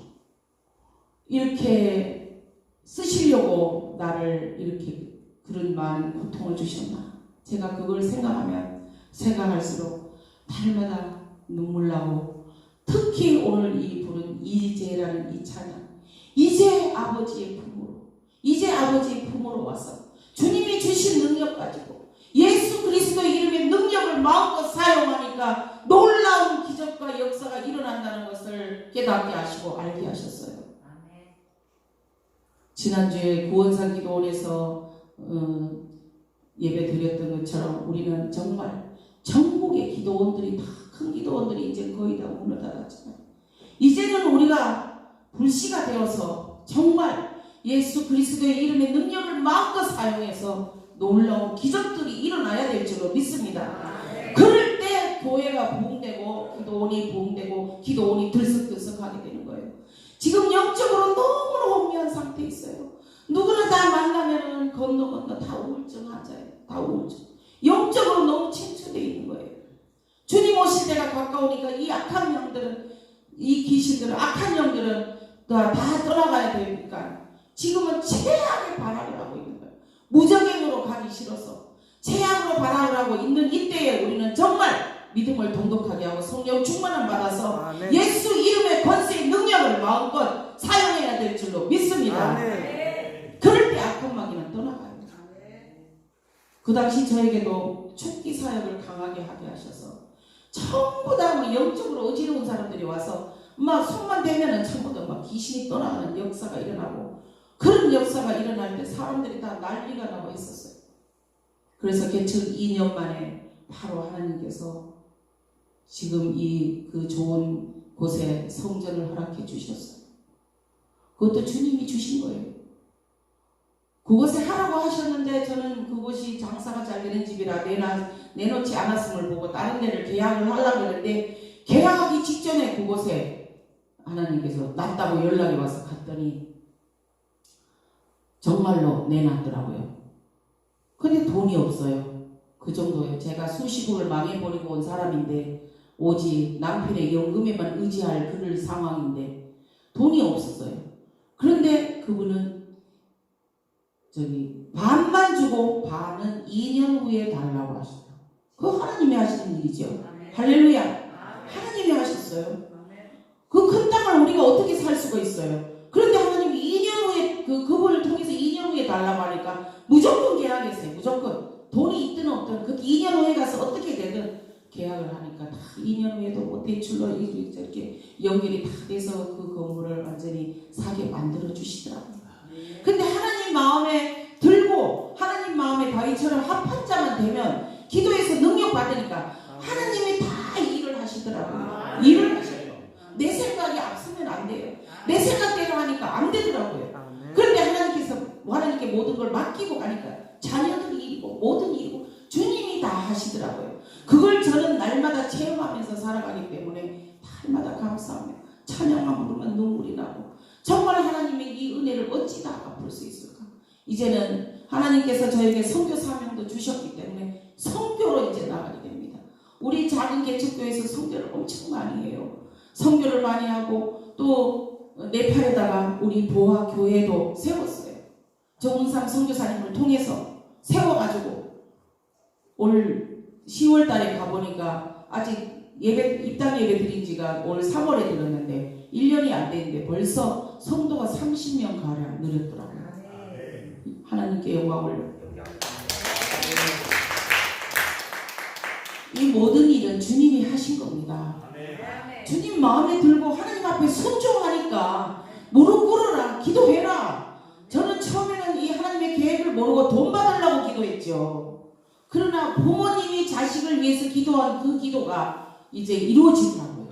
이렇게 쓰시려고 나를 이렇게 그런 많은 고통을 주셨나. 제가 그걸 생각할수록 날마다 눈물 나고, 특히 오늘 이 부른 이제라는 이 찬양, 이제 아버지의 품으로 와서 주님이 주신 능력 가지고 예수 그리스도의 이름의 능력을 마음껏 사용하니까 놀라운 기적과 역사가 일어난다는 것을 깨닫게 하시고 알게 하셨어요. 지난주에 구원산 기도원에서 예배 드렸던 것처럼 우리는 정말 전국의 기도원들이 다, 큰 기도원들이 이제 거의 다 문을 닫았잖아요. 이제는 우리가 불씨가 되어서 정말 예수 그리스도의 이름의 능력을 마음껏 사용해서 놀라운 기적들이 일어나야 될 줄로 믿습니다. 그럴 때 교회가 부흥되고 기도원이 부흥되고 기도원이 들썩들썩하게 되는 거예요. 지금 영적으로 너무나 혼미한 상태에 있어요. 누구나 다 만나면은 건너 다 우울증 환자예요. 다 우울증. 영적으로 너무 침투되어 있는 거예요. 주님 오실 때가 가까우니까 이 악한 영들은, 이 귀신들은, 악한 영들은 다 떠나가야 되니까 지금은 최악의 발악을 하고 있는 거예요. 무적행으로 가기 싫어서 최악으로 발악을 하고 있는 이때에 우리는 정말 믿음을 돈독하게 하고 성령 충만함 받아서 아멘. 예수 이름의 권세의 능력을 마음껏 사용해야 될 줄로 믿습니다. 아멘. 그럴 때 악한 마귀는 떠나가요. 그 당시 저에게도 촉기 사역을 강하게 하게 하셔서 전부 다 뭐 영적으로 어지러운 사람들이 와서 막 손만 대면은 전부 다 막 귀신이 떠나가는 역사가 일어나고, 그런 역사가 일어날 때 사람들이 다 난리가 나고 했었어요. 그래서 개척 2년 만에 바로 하나님께서 지금 이 그 좋은 곳에 성전을 허락해 주셨어요. 그것도 주님이 주신 거예요. 그곳에 하라고 하셨는데 저는 그곳이 장사가 잘 되는 집이라 내놓지 않았음을 보고 다른 데를 계약을 하려고 했는데, 계약하기 직전에 그곳에 하나님께서 낫다고 연락이 와서 갔더니 정말로 내놨더라고요. 근데 돈이 없어요. 그 정도예요. 제가 수시국을 망해버리고 온 사람인데 오직 남편의 연금에만 의지할 그럴 상황인데 돈이 없었어요. 그런데 그분은 반만 주고 반은 2년 후에 달라고 하셨어요. 그거 하나님이 하시는 일이죠. 할렐루야. 하나님이 하셨어요. 그 큰 땅을 우리가 어떻게 살 수가 있어요. 그런데 하나님이 2년 후에 그분을 통해서 2년 후에 달라고 하니까 무조건 계약했어요. 무조건. 돈이 있든 없든 그 2년 후에 가서 어떻게 되든 계약을 하니까 다 2년 후에도 뭐 대출로 이렇게 연결이 다 돼서 그 건물을 완전히 사게 만들어 주시더라고요. 근데 하나님 마음에 들고 하나님 마음에 다윗처럼 합한 자만 되면 기도에서 능력 받으니까 하나님이 다 일을 하시더라고요. 일을 하셔요. 내 생각이 앞서면 안 돼요. 내 생각대로 하니까 안 되더라고요. 그런데 하나님께 모든 걸 맡기고 가니까 자녀들 일이고 모든 일이고 주님이 다 하시더라고요. 그걸 저는 날마다 체험하면서 살아가기 때문에 날마다 감사하며 찬양하면 부르면 눈물이 나고, 정말 하나님의 이 은혜를 어찌 다 갚을 수 있을까. 이제는 하나님께서 저에게 선교 사명도 주셨기 때문에 선교로 이제 나가게 됩니다. 우리 작은 개척교회에서 선교를 엄청 많이 해요. 선교를 많이 하고 또 네팔에다가 우리 보아 교회도 세웠어요. 정운삼 선교사님을 통해서 세워가지고 올 10월 달에 가보니까 아직 입당 예배 드린 지가 올 3월에 들었는데 1년이 안 됐는데 벌써 성도가 30명 가량 늘었더라고요. 하나님께 영광을. 이 모든 일은 주님이 하신 겁니다. 주님 마음에 들고 하나님 앞에 순종하니까 무릎 꿇어라, 기도해라. 저는 처음에는 이 하나님의 계획을 모르고 돈 받으려고 기도했죠. 그러나 부모님이 자식을 위해서 기도한 그 기도가 이제 이루어지더라고요.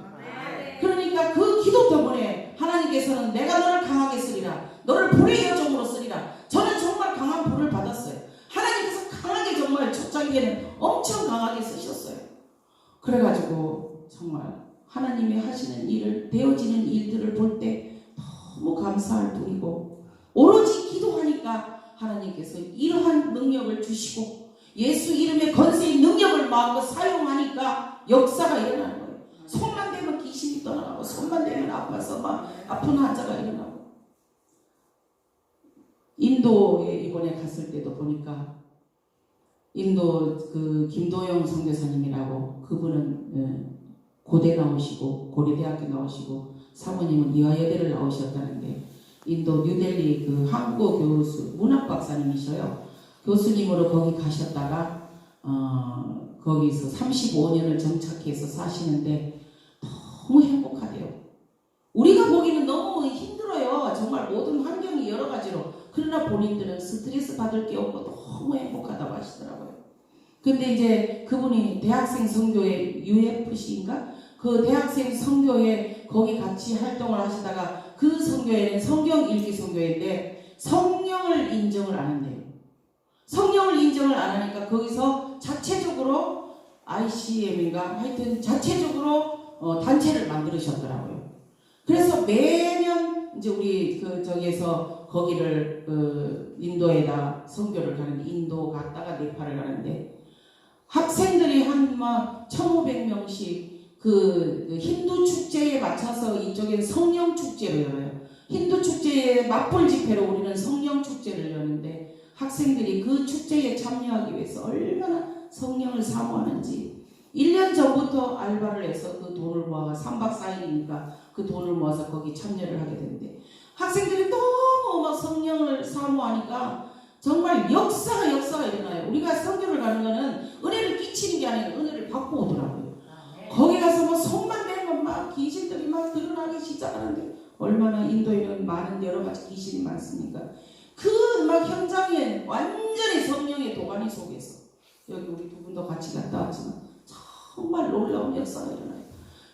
그러니까 그 기도 때문에 하나님께서는 내가 너를 강하게 쓰리라, 너를 불의 여종으로 쓰리라. 저는 정말 강한 불을 받았어요. 하나님께서 강하게 정말 초창기에는 엄청 강하게 쓰셨어요. 그래가지고 정말 하나님이 하시는 일을, 되어지는 일들을 볼 때 너무 감사할 뿐이고, 오로지 기도하니까 하나님께서 이러한 능력을 주시고 예수 이름의 권세의 능력을 마음껏 사용하니까 역사가 일어나는 거예요. 손만 대면 귀신이 정신이 떠나가고 손만 대면 아파서 막 아픈 환자가 일어나고. 인도에 이번에 갔을 때도 보니까 인도 그 김도영 선교사님이라고, 그분은 고대 나오시고 고려대학교 나오시고 사모님은 이화여대를 나오셨다는데, 인도 뉴델리 그 한국 교수 문학 박사님이셔요. 교수님으로 거기 가셨다가 거기서 35년을 정착해서 사시는데 너무 행복하대요. 우리가 보기는 너무 힘들어요. 정말 모든 환경이 여러 가지로. 그러나 본인들은 스트레스 받을 게 없고 너무 행복하다고 하시더라고요. 근데 이제 그분이 대학생 선교회 UFC인가? 그 대학생 선교회 거기 같이 활동을 하시다가, 그 선교회는 성경 읽기 선교회인데 성령을 인정을 안 한대요. 성령을 인정을 안 하니까 거기서 자체적으로 ICM인가 하여튼 자체적으로 단체를 만들으셨더라고요. 그래서 매년 이제 우리 그 저기에서 거기를 인도에다 선교를 가는데, 인도 갔다가 네팔을 가는데 학생들이 한 막 1,500명씩 그 힌두 축제에 맞춰서 이쪽엔 성령 축제를 열어요. 힌두 축제에 맞벌 집회로 우리는 성령 축제를 여는데, 학생들이 그 축제에 참여하기 위해서 얼마나 성령을 사모하는지 1년 전부터 알바를 해서 그 돈을 모아 3박 4일이니까 그 돈을 모아서 거기 참여를 하게 되는데, 학생들이 너무 막 성령을 사모하니까 정말 역사가 일어나요. 우리가 성교를 가는 거는 은혜를 끼치는 게 아니라 은혜를 받고 오더라고요. 거기 가서 뭐 손만 대면 막 귀신들이 막 드러나기 시작하는데, 얼마나 인도에는 많은 여러 가지 귀신이 많습니까? 그 막 현장에 완전히 성령의 도가니 속에서, 여기 우리 두 분도 같이 갔다 왔지만 정말 놀라운 역사가 일어나요.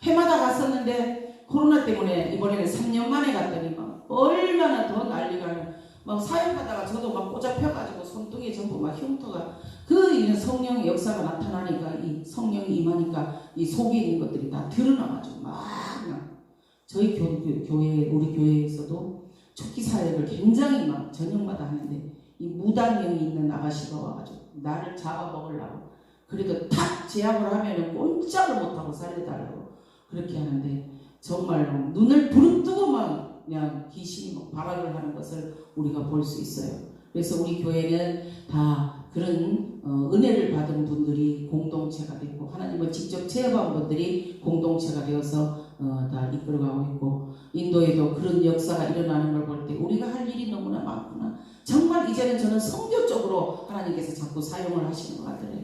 해마다 갔었는데 코로나 때문에 이번에는 3년 만에 갔더니 막 얼마나 더 난리가 나요. 막 사역하다가 저도 막 꼬잡혀가지고 손등에 전부 막 흉터가, 그 성령의 역사가 나타나니까, 이 성령이 임하니까 이 속에 있는 것들이 다 드러나가지고 막 저희 교회 우리 교회에서도 촉기 사역을 굉장히 막 저녁마다 하는데, 이 무당령이 있는 아가씨가 와가지고 나를 잡아먹으려고, 그래도 탁 제압을 하면은 꼼짝을 못하고 살려달라고 그렇게 하는데, 정말로 눈을 부릅뜨고 막 그냥 귀신이 막 발악을 하는 것을 우리가 볼 수 있어요. 그래서 우리 교회는 다 그런 은혜를 받은 분들이 공동체가 되고, 하나님을 직접 체험한 분들이 공동체가 되어서 다 이끌어가고 있고, 인도에도 그런 역사가 일어나는 걸 볼 때 우리가 할 일이 너무나 많구나. 정말 이제는 저는 선교 쪽으로 하나님께서 자꾸 사용을 하시는 것 같아요.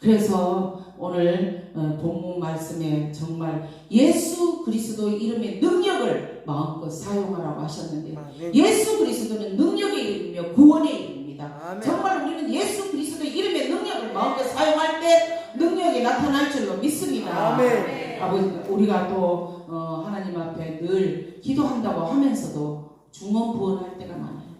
그래서 오늘 본문 말씀에 정말 예수 그리스도의 이름의 능력을 마음껏 사용하라고 하셨는데, 예수 그리스도는 능력의 이름이며 구원의 이름입니다. 정말 우리는 예수 그리스도의 이름의 능력을 마음껏 사용할 때 능력이 나타날 줄로 믿습니다. 아버지, 우리가 또 하나님 앞에 늘 기도한다고 하면서도 중언부언할 때가 많아요.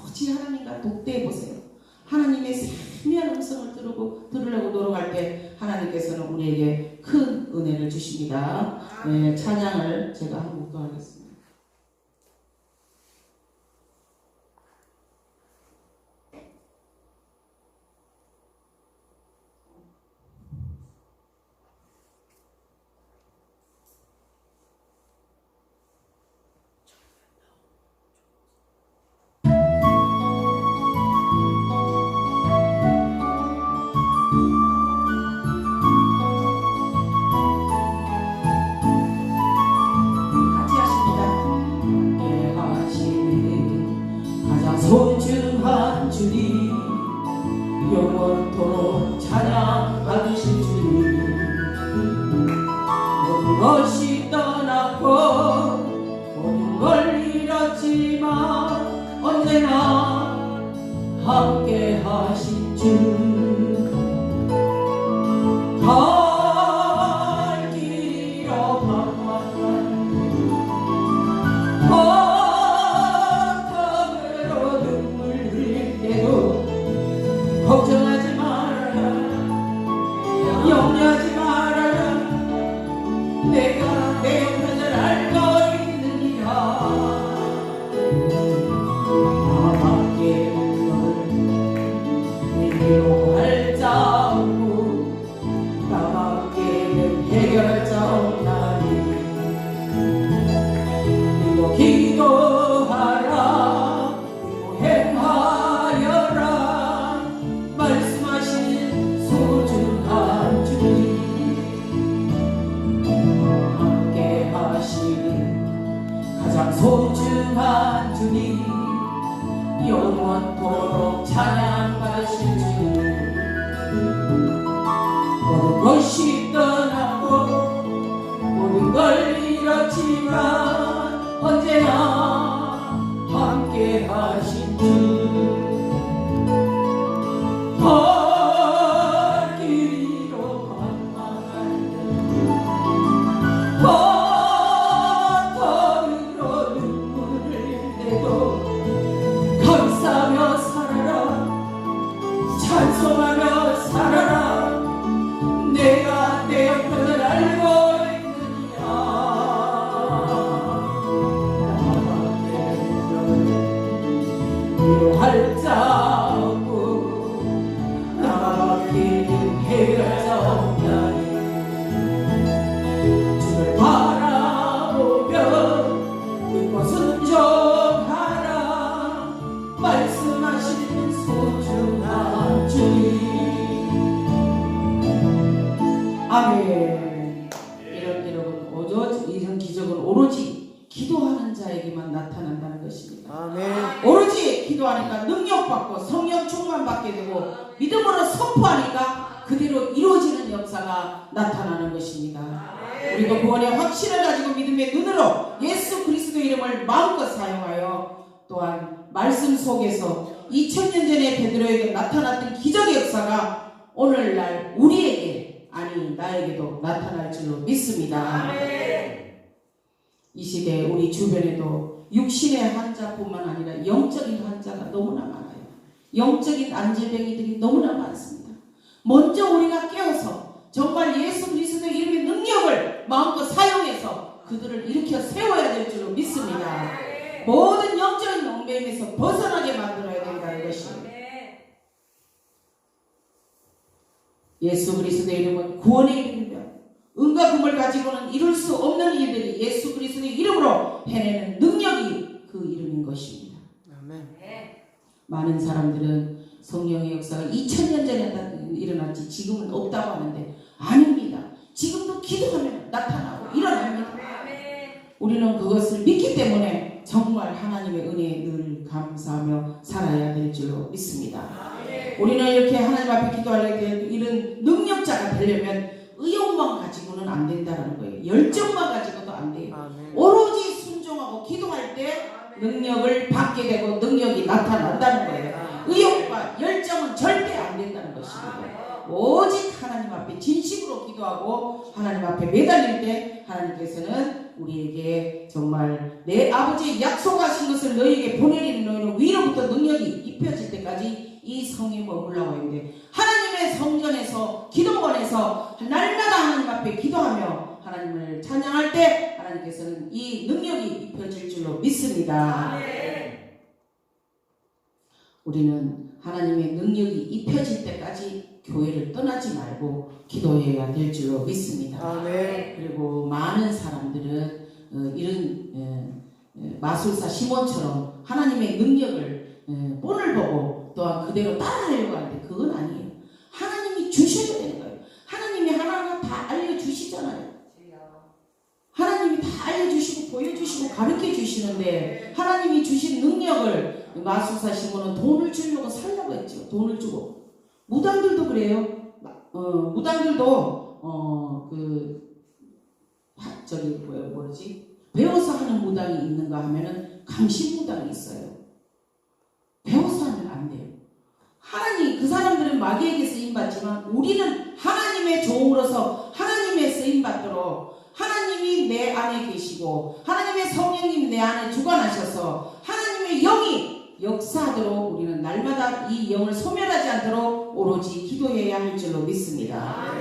오직 하나님과 독대해보세요. 하나님의 세미한 음성을 들으려고 노력할 때 하나님께서는 우리에게 큰 은혜를 주십니다. 네, 찬양을 제가 한 곡 더 하겠습니다. 소중한 주님, 영원토록 찬양받으신 주님, 모든 것이 떠났고 모든 걸 잃었지만 언제나 함께 하신 주, 갈 길이 험한 걱정하지 말아라, 염려하지 말아라, 내가 내 형편을 알고 있느니라. 나밖에 없는 내게로 영원토록 찬양받으실 주 모든 것이 떠나고 모든 걸 잃었지만 언제나 함께 하신 주 길 잃어 방황할 때 버터로 눈물을 내도 감사하며 살아라 찬송하며 살아라 내가 내 형편을 알고 있느니라 위로할 자 없고 나밖에는 해결자 없나니 주를 바라보며 믿고 순종하라 말씀하시는 소중한 주님 아멘. 이런 기적은 오로지 기도하는 자에게만 나타난다는 것입니다. 아멘. 오로지 기도하니까 능력받고 성령 충만받게 되고 믿음으로 선포하니까 그대로 이루어지는 역사가 나타나는 것입니다. 우리도 구원의 확신을 가지고 믿음의 눈으로 예수 그리스도의 이름을 마음껏 사용하여 또한 말씀 속에서 2000년 전에 베드로에게 나타났던 기적의 역사가 오늘날 우리에게 아니 나에게도 나타날 줄로 믿습니다. 이 시대에 우리 주변에도 육신의 환자뿐만 아니라 영적인 환자가 너무나 많아요. 영적인 안질병이들이 너무나 많습니다. 먼저 우리가 깨어서 정말 예수 그리스도의 이름의 능력을 마음껏 사용해서 그들을 일으켜 세워야 될 줄로 믿습니다. 모든 영적인 얽매임에서 벗어나게 만들어야 된다는 것입니다. 예수 그리스도의 이름은 구원의 이름이며 은과 금을 가지고는 이룰 수 없는 일들이 예수 그리스도의 이름으로 해내는 능력이 그 이름인 것입니다. 아멘. 많은 사람들은 성령의 역사가 2000년 전에 일어났지 지금은 없다고 하는데 아닙니다. 지금도 기도하면 나타나고 일어납니다. 우리는 그것을 믿기 때문에 정말 하나님의 은혜에 늘 감사하며 살아야 될 줄로 믿습니다. 우리는 이렇게 하나님 앞에 기도하려고 이런 능력자가 되려면 의욕만 가지고는 안 된다는 거예요. 열정만 가지고도 안 돼요. 아멘. 오로지 순종하고 기도할 때 능력을 받게 되고 능력이 나타난다는 거예요. 의욕과 열정은 절대 안 된다는 것입니다. 오직 하나님 앞에 진심으로 기도하고 하나님 앞에 매달릴 때 하나님께서는 우리에게 정말 내 아버지의 약속하신 것을 너희에게 보내리는 너희는 위로부터 능력이 입혀질 때까지 이 성에 머물라고 했는데 하나님의 성전에서 기도원에서 날마다 하나님 앞에 기도하며 하나님을 찬양할 때 하나님께서는 이 능력이 입혀질 줄로 믿습니다. 우리는 하나님의 능력이 입혀질 때까지 교회를 떠나지 말고 기도해야 될 줄로 믿습니다. 아멘. 그리고 많은 사람들은 이런 마술사 시몬처럼 하나님의 능력을 본을 보고 또한 그대로 따라하려고 하는데 그건 아니에요. 하나님이 주셔야 되는 거예요. 하나님이 하나하나 다 알려주시잖아요. 하나님이 다 알려주시고 보여주시고 가르쳐주시는데 하나님이 주신 능력을 마술사 시몬은 돈을 주려고 살려고 했죠. 돈을 주고 무당들도 그래요. 무당들도 배워서 하는 무당이 있는가 하면은 감신 무당이 있어요. 배워서 하면 안 돼요. 하나님 그 사람들은 마귀에게 쓰임 받지만 우리는 하나님의 종으로서 하나님의 쓰임 받도록 하나님이 내 안에 계시고 하나님의 성령님 내 안에 주관하셔서 하나님의 영이 역사하도록 우리는 날마다 이 영을 소멸하지 않도록 오로지 기도해야 할 줄로 믿습니다.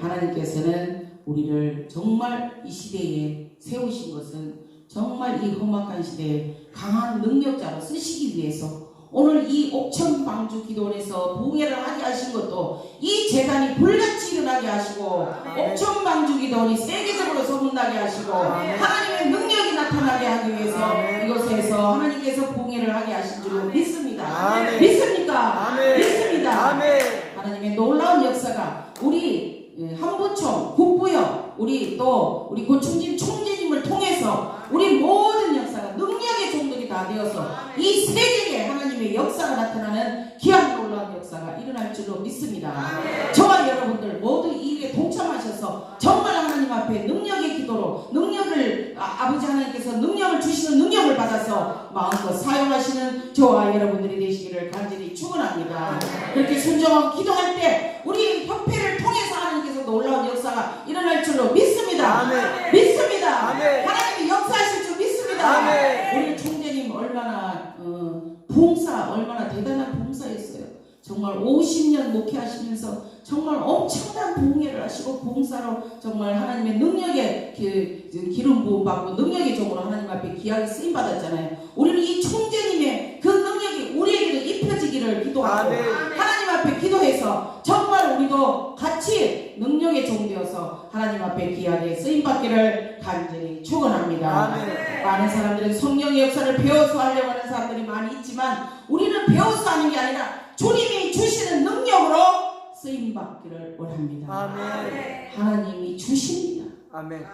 하나님께서는 우리를 정말 이 시대에 세우신 것은 정말 이 험악한 시대에 강한 능력자로 쓰시기 위해서 오늘 이 옥천방주 기도원에서 부흥회를 하게 하신 것도 이 재단이 불같이 일어나게 하시고 옥천방주 기도원이 세계적으로 소문나게 하시고 하나님의 능력이 나타나게 하기 위해서 이곳에서 하나님께서 부흥회를 하게 하신 줄로 믿습니다. 믿습니까? 믿습니다. 하나님의 놀라운 역사가 우리 한부총 국부역 우리 고충진 총재님을 통해서 우리 모든 역사가 능력의 종들이 다 다 되어서 이 세계에 하나님의 역사가 나타나는 귀한 놀라운 역사가 일어날 줄로 믿습니다. 저와 여러분들 모두 이 일에 동참하셔서 정말 하나님 앞에 능력의 기도로 능력을 아버지 하나님께서 능력을 주시는 능력을 받아서 마음껏 사용하시는 저와 여러분들이 되시기를 간절히 축원합니다. 그렇게 순종하고 기도할 때 우리 협회를 통해서 하나님께서 놀라운 역사가 일어날 줄로 믿습니다. 믿습니다. 하나님이 역사하실 줄 믿습니다. 우리 총재님 얼마나 봉사 얼마나 대단한 봉사였어요. 정말 50년 목회하시면서 정말 엄청난 봉회를 하시고 봉사로 정말 하나님의 능력에 기름 부음 받고 능력의 종으로 하나님 앞에 귀하게 쓰임 받았잖아요. 우리는 이 총재님의 그 능력이 우리에게도 입혀지기를 기도하고 하나님 앞에 기도해서 정말 우리도 같이 능력의 종 되어서 하나님 앞에 귀하게 쓰임 받기를 간절히 축원합니다. 많은 사람들은 성령의 역사를 배워서 하려고 하는 사람들이 많이 있지만 우리는 배워서 하는 게 아니라 주님이 주시는 능력으로 쓰임받기를 원합니다. 하나님이 주십니다.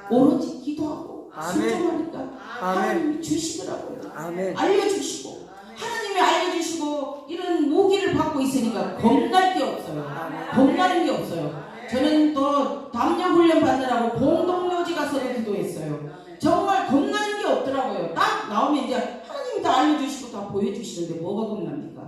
오로지 기도하고 순종하니까 하나님이 주시더라고요. 알려주시고 하나님이 알려주시고 이런 무기를 받고 있으니까 겁날 게 없어요. 겁나는 게 없어요. 저는 또 담력 훈련 받느라고 공동묘지 가서도 기도했어요. 정말 겁나는 게 없더라고요. 딱 나오면 이제 하나님이 다 알려주시고 다 보여주시는데 뭐가 겁납니까?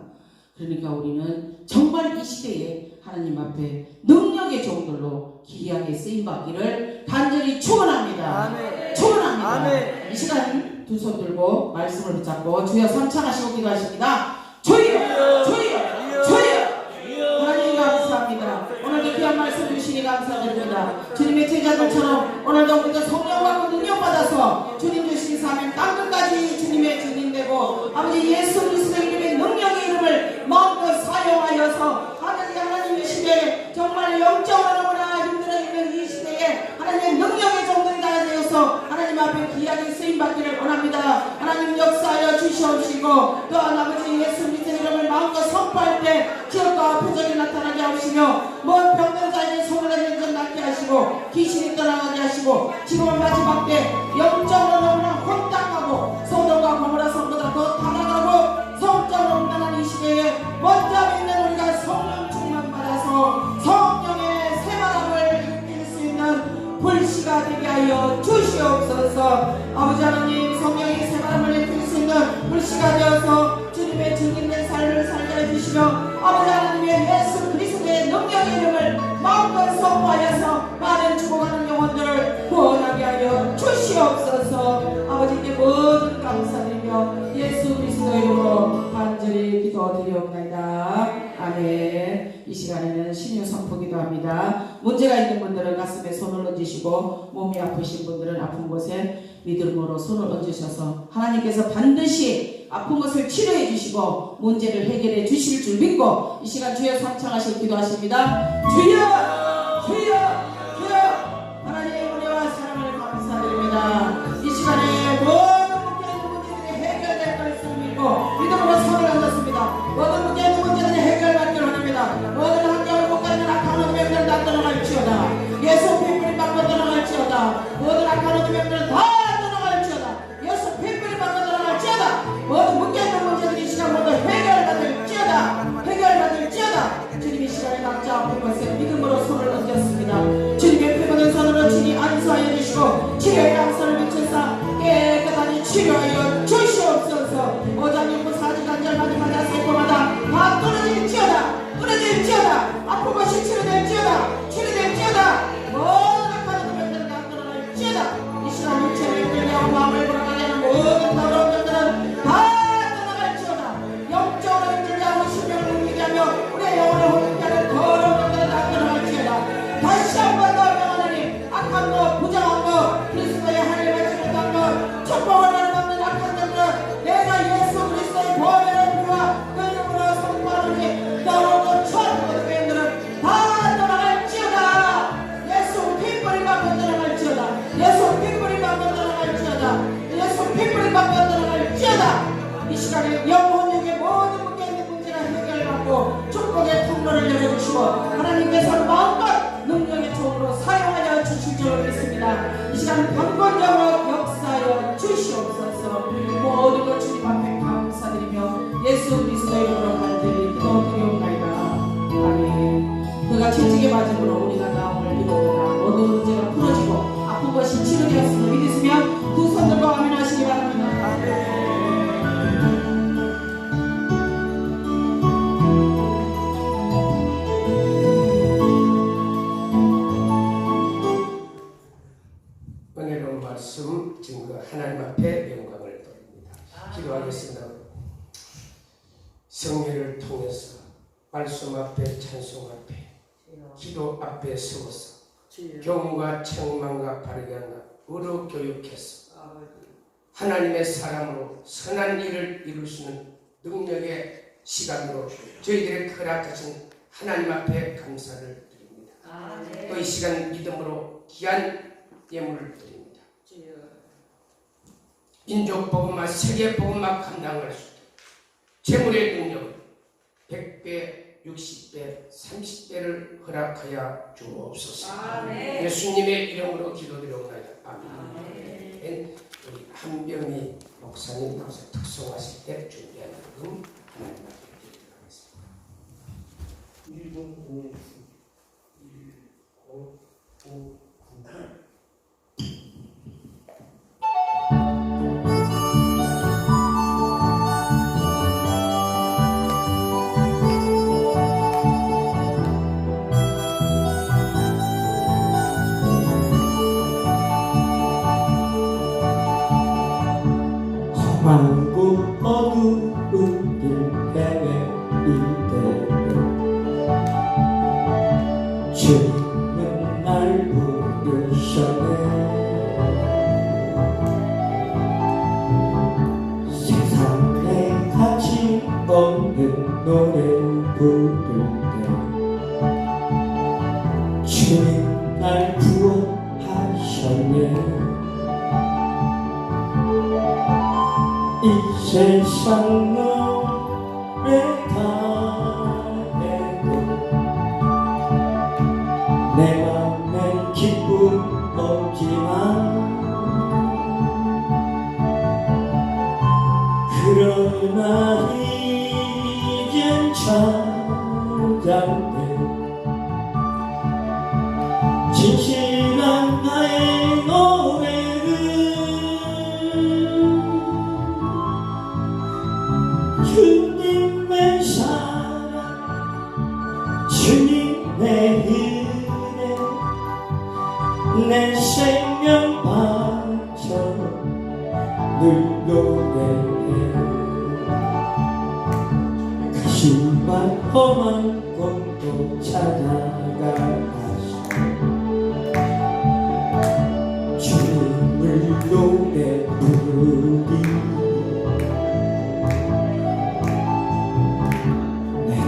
그러니까 우리는 정말 이 시대에 하나님 앞에 능력의 종들로 기이하게 쓰임받기를 간절히 축원합니다. 축원합니다. 이 시간 두 손 들고 말씀을 붙잡고 주여 삼창하시고 기도하십니다. 주여 주여 주여 하나님 감사합니다. 오늘도 귀한 말씀 주시니 감사드립니다. 주님의 제자들처럼 오늘도 우리가 성령 받고 능력 받아서 주님 주신 사명 땅끝까지 주님의 증인되고 아버지 예수 그리스도의 이름의 능력의 이름을 마음껏 사용하여서 하나님 이 시대에 정말 영적으로 너무나 힘들어 있는 이 시대에 하나님의 능력의 종들이 다 되어서 하나님 앞에 귀하게 쓰임받기를 원합니다. 하나님 역사하여 주시옵시고 또한 아버지 예수 그리스도의 이름을 마음껏 선포할 때 지역과 표적이 나타나게 하시며 먼 병든 자에게 손을 내리는 낫게 하시고 귀신이 떠나가게 하시고 지금은 마지막 때 영적으로 너무나 혼탁하고 소돔과 고모라 성보다 더 타락하고 성적으로 온난한 이 시대에 먼저 믿는 우리가 성령 충만 받아서 성령의 새바람을 느낄 수 있는 불씨가 되게 하여 주시옵소서. 아버지 하나님 성령의 새바람을 느낄 수 있는 불씨가 되어서 주님의 증인된 삶을 살게 해주시며 아버지 하나님의 예수 그리스도의 능력의 이름을 마음껏 선포하여서 많은 죽어가는 영혼들을 구원하게 하여 주시옵소서. 아버지께 모든 감사드리며 예수 그리스도의 이름으로 간절히 기도드리옵나이다. 아멘. 이 시간에는 신유 선포 기도합니다. 문제가 있는 분들은 가슴에 손을 얹으시고 몸이 아프신 분들은 아픈 곳에 믿음으로 손을 얹으셔서 하나님께서 반드시 아픈 것을 치료해 주시고 문제를 해결해 주실 줄 믿고 이 시간 주여 삼창하시고 기도하십니다. 주여 주여 주여 하나님의 은혜와 사랑을 감사드립니다. 이 시간에 모든 문제들이 해결될 것을 믿고 믿음으로 손을 얹었습니다. 모든 문제들이 해결받기를 원합니다. 모든 한경을 못 가는 악한 운명들은 다 떠나갈지어다. 예수 피부리 받고 떠나갈지어다. 모든 악한 운명들은 다 모든 문제있는 문제들이 이 시간 모두 해결받을지어다. 주님이 시간에 각자 아픈 것에 믿음으로 손을 얹었습니다. 주님의 피부된 손으로 주님 안수하여 주시고 치료의 양손을 비춰서 깨끗하게 치료하여 주시옵소서. 오장육부 사지간절마다 살포마다 다 끊어질지어다. 아픈 것이 치료될지어다. 모든 악한 운명들은 다 끊어질지어다. 이 시간 육체를 끌려고 마음을 불안하게 하는 모든 더러운 것들은 다 떠나갈지어다. 영적으로 힘들지 않고 신명을 옮기게 하며 우리의 영혼을 옮기게 하는 더러운 것들은 다 떠나갈지어다. 다시 한번 더 하나님 악한 것, 부정한 것, 그리스도의 하나님 받지 못한 것, 축복을 얻는 악한 자들은 내가 예수 그리스도의 보혈의 피와 그 이름으로 선포하노니 더러운 것, 추한 것, 죄인들은 다 떠나갈지어다. 예수 피뿌리 받고 떠나갈지어다. 이 시간에 영혼에게 모든 문제가 해결받고 축복의 통로를 열어주시고 하나님께서 마음껏 능력의 종으로 사용하여 주실 줄 믿습니다. 이 시간 번번적으로 역사하여 주시옵소서. 모든 것 주님 앞에 예수 그리스도의 이름으로 간절히 기도드리옵나이다. 아멘. 그가 채찍에 맞음으로 우리가 나음을 이루어라. 모든 문제가 풀어지고 아픈 것이 치료되었음을 믿으시며 두 손 들고 아멘 하시기 바랍니다. 은혜로운 말씀 증거 하나님 앞에 영광을 돌립니다. 기도하겠습니다. 성례를 통해서 말씀 앞에 찬송 앞에 기도 앞에 세워서 교훈과 책망과 바르게 하나 의로 교육해서 하나님의 사람으로 선한 일을 이룰 수 있는 능력의 시간으로 저희들의 허락하신 하나님 앞에 감사를 드립니다. 또 이 시간 믿음으로 귀한 예물을 드립니다. 민족 복음과 세계 복음과 감당할 수 있도록 재물의 능력을 100배, 60배, 30배를 허락하여 주옵소서. 예수님의 이름으로 기도드려옵나이다. 아멘. 우리 한병희 목사님 나와서 특송하실 때 준비한 금 하나님 앞에 드리도록 하겠습니다. 105 험하고 어두운 길 헤매일 때 주님은 날 부르셨네. 세상에 가치 없는 노래 부를 때 주님 날 구원하셨네. 이 세상 노래 다해도 내 맘엔 기쁨 없지만 그러나 이젠 찾았네. 진실한 나의 노래를 주님의 사랑 주님의 은혜 내 생명 바쳐 늘 노래해. 가시와 험한 곳도 찾아가서 주님을 노래 부르리.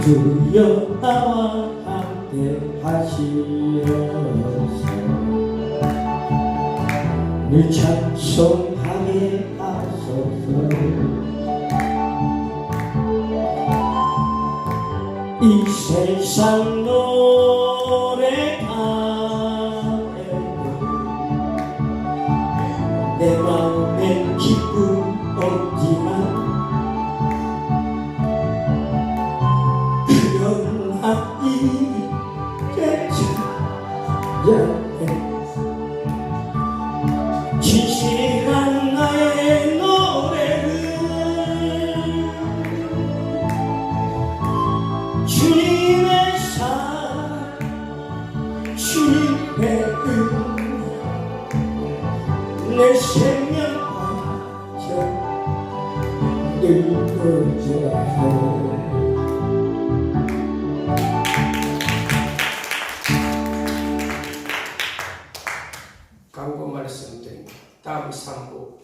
주여 나와 함께 하시어서 늘 찬송하게 하소서. 이 세상 노래 다해도 내 마음엔 기쁨 없지만 진실한 나의 노래를 주님의 사랑 주님의 은혜 내 생명 바쳐 늘 노래해. 광고 말씀드립니다. 다음 3부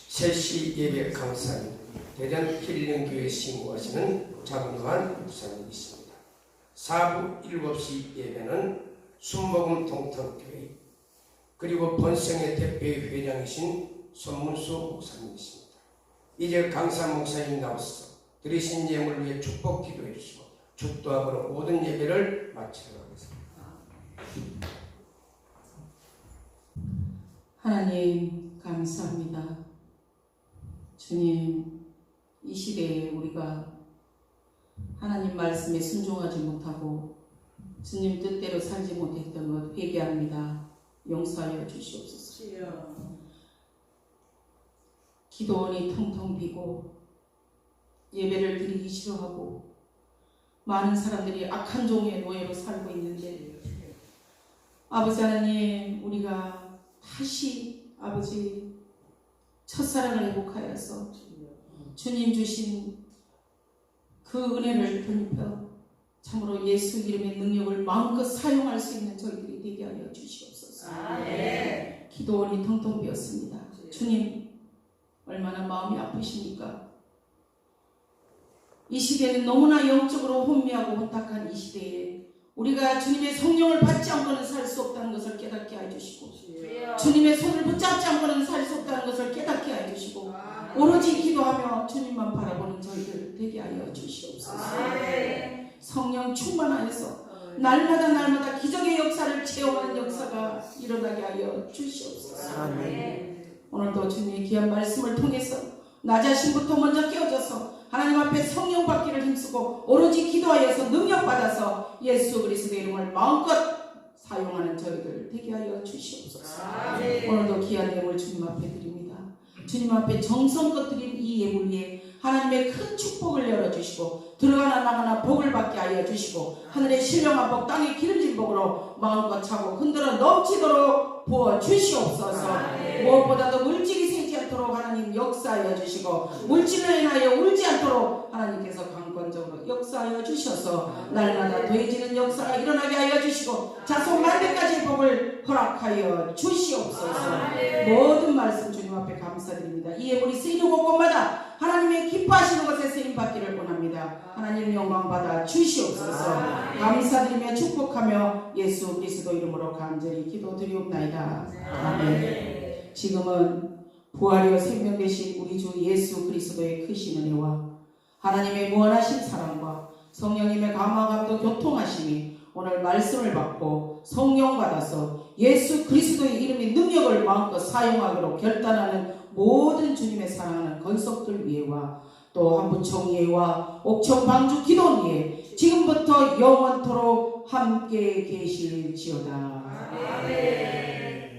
3시 예배 강사님 대전 힐링교회 신고하시는 장로한 목사님이십니다. 4부 7시 예배는 순복음 동탄교회 그리고 본성의 대표의 회장이신 손문수 목사님이십니다. 이제 강사 목사님 나와서 드리신 예물을 위해 축복 기도해 주시고 축도함으로 모든 예배를 마치도록 하겠습니다. 하나님 감사합니다. 주님 이 시대에 우리가 하나님 말씀에 순종하지 못하고 주님 뜻대로 살지 못했던 것 회개합니다. 용서하여 주시옵소서. 기도원이 텅텅 비고 예배를 드리기 싫어하고 많은 사람들이 악한 종의 노예로 살고 있는데 아버지 하나님, 우리가 다시 아버지 첫사랑을 회복하여서 주님 주신 그 은혜를 덧입혀 참으로 예수 이름의 능력을 마음껏 사용할 수 있는 저희들이 되게 하여 주시옵소서. 기도원이 텅텅 비었습니다. 주님, 얼마나 마음이 아프십니까? 이 시대는 너무나 영적으로 혼미하고 혼탁한 이 시대에 우리가 주님의 성령을 받지 않고는 살 수 없다는 것을 깨닫게 해주시고 주님의 손을 붙잡지 않고는 살 수 없다는 것을 깨닫게 해주시고 오로지 기도하며 주님만 바라보는 저희들 되게 하여 주시옵소서. 성령 충만하여서 날마다 기적의 역사를 체험하는 역사가 일어나게 하여 주시옵소서. 오늘도 주님의 귀한 말씀을 통해서 나 자신부터 먼저 깨어져서 하나님 앞에 성령 받기를 힘쓰고 오로지 기도하여서 능력받아서 예수 그리스도의 이름을 마음껏 사용하는 저희들 되게 하여 주시옵소서. 오늘도 귀한 예물 주님 앞에 드립니다. 주님 앞에 정성껏 드린 이 예물 위에 하나님의 큰 축복을 열어주시고 들어가나 나가나 복을 받게 하여 주시고 하늘의 신령한 복, 땅의 기름진 복으로 마음껏 차고 흔들어 넘치도록 부어 주시옵소서. 무엇보다도 물질이 새지 않도록 하나님 역사하여 주시고 물질로 인하여 울지 않도록 하나님께서 강권적으로 역사하여 주셔서 날마다 더해지는 역사가 일어나게 하여 주시고 자손 만대까지의 복을 허락하여 주시옵소서. 모든 말씀 주님 앞에 감사드립니다. 이 예물이 쓰이는 곳곳마다 하나님의 기뻐하시는 것에 쓰임받기를 원합니다. 하나님 영광 받아 주시옵소서. 감사드리며 축복하며 예수 그리스도 이름으로 간절히 기도드리옵나이다. 아멘. 지금은 부활이요 생명 되신 우리 주 예수 그리스도의 크신 은혜와 하나님의 무한하신 사랑과 성령님의 감화감도 교통하심이 오늘 말씀을 받고 성령 받아서 예수 그리스도의 이름의 능력을 마음껏 사용하기로 결단하는 모든 주님의 사랑하는 건석들 위에와 또 한부청 위에와 옥천 방주 기도 위에 지금부터 영원토록 함께 계실지어다. 아멘.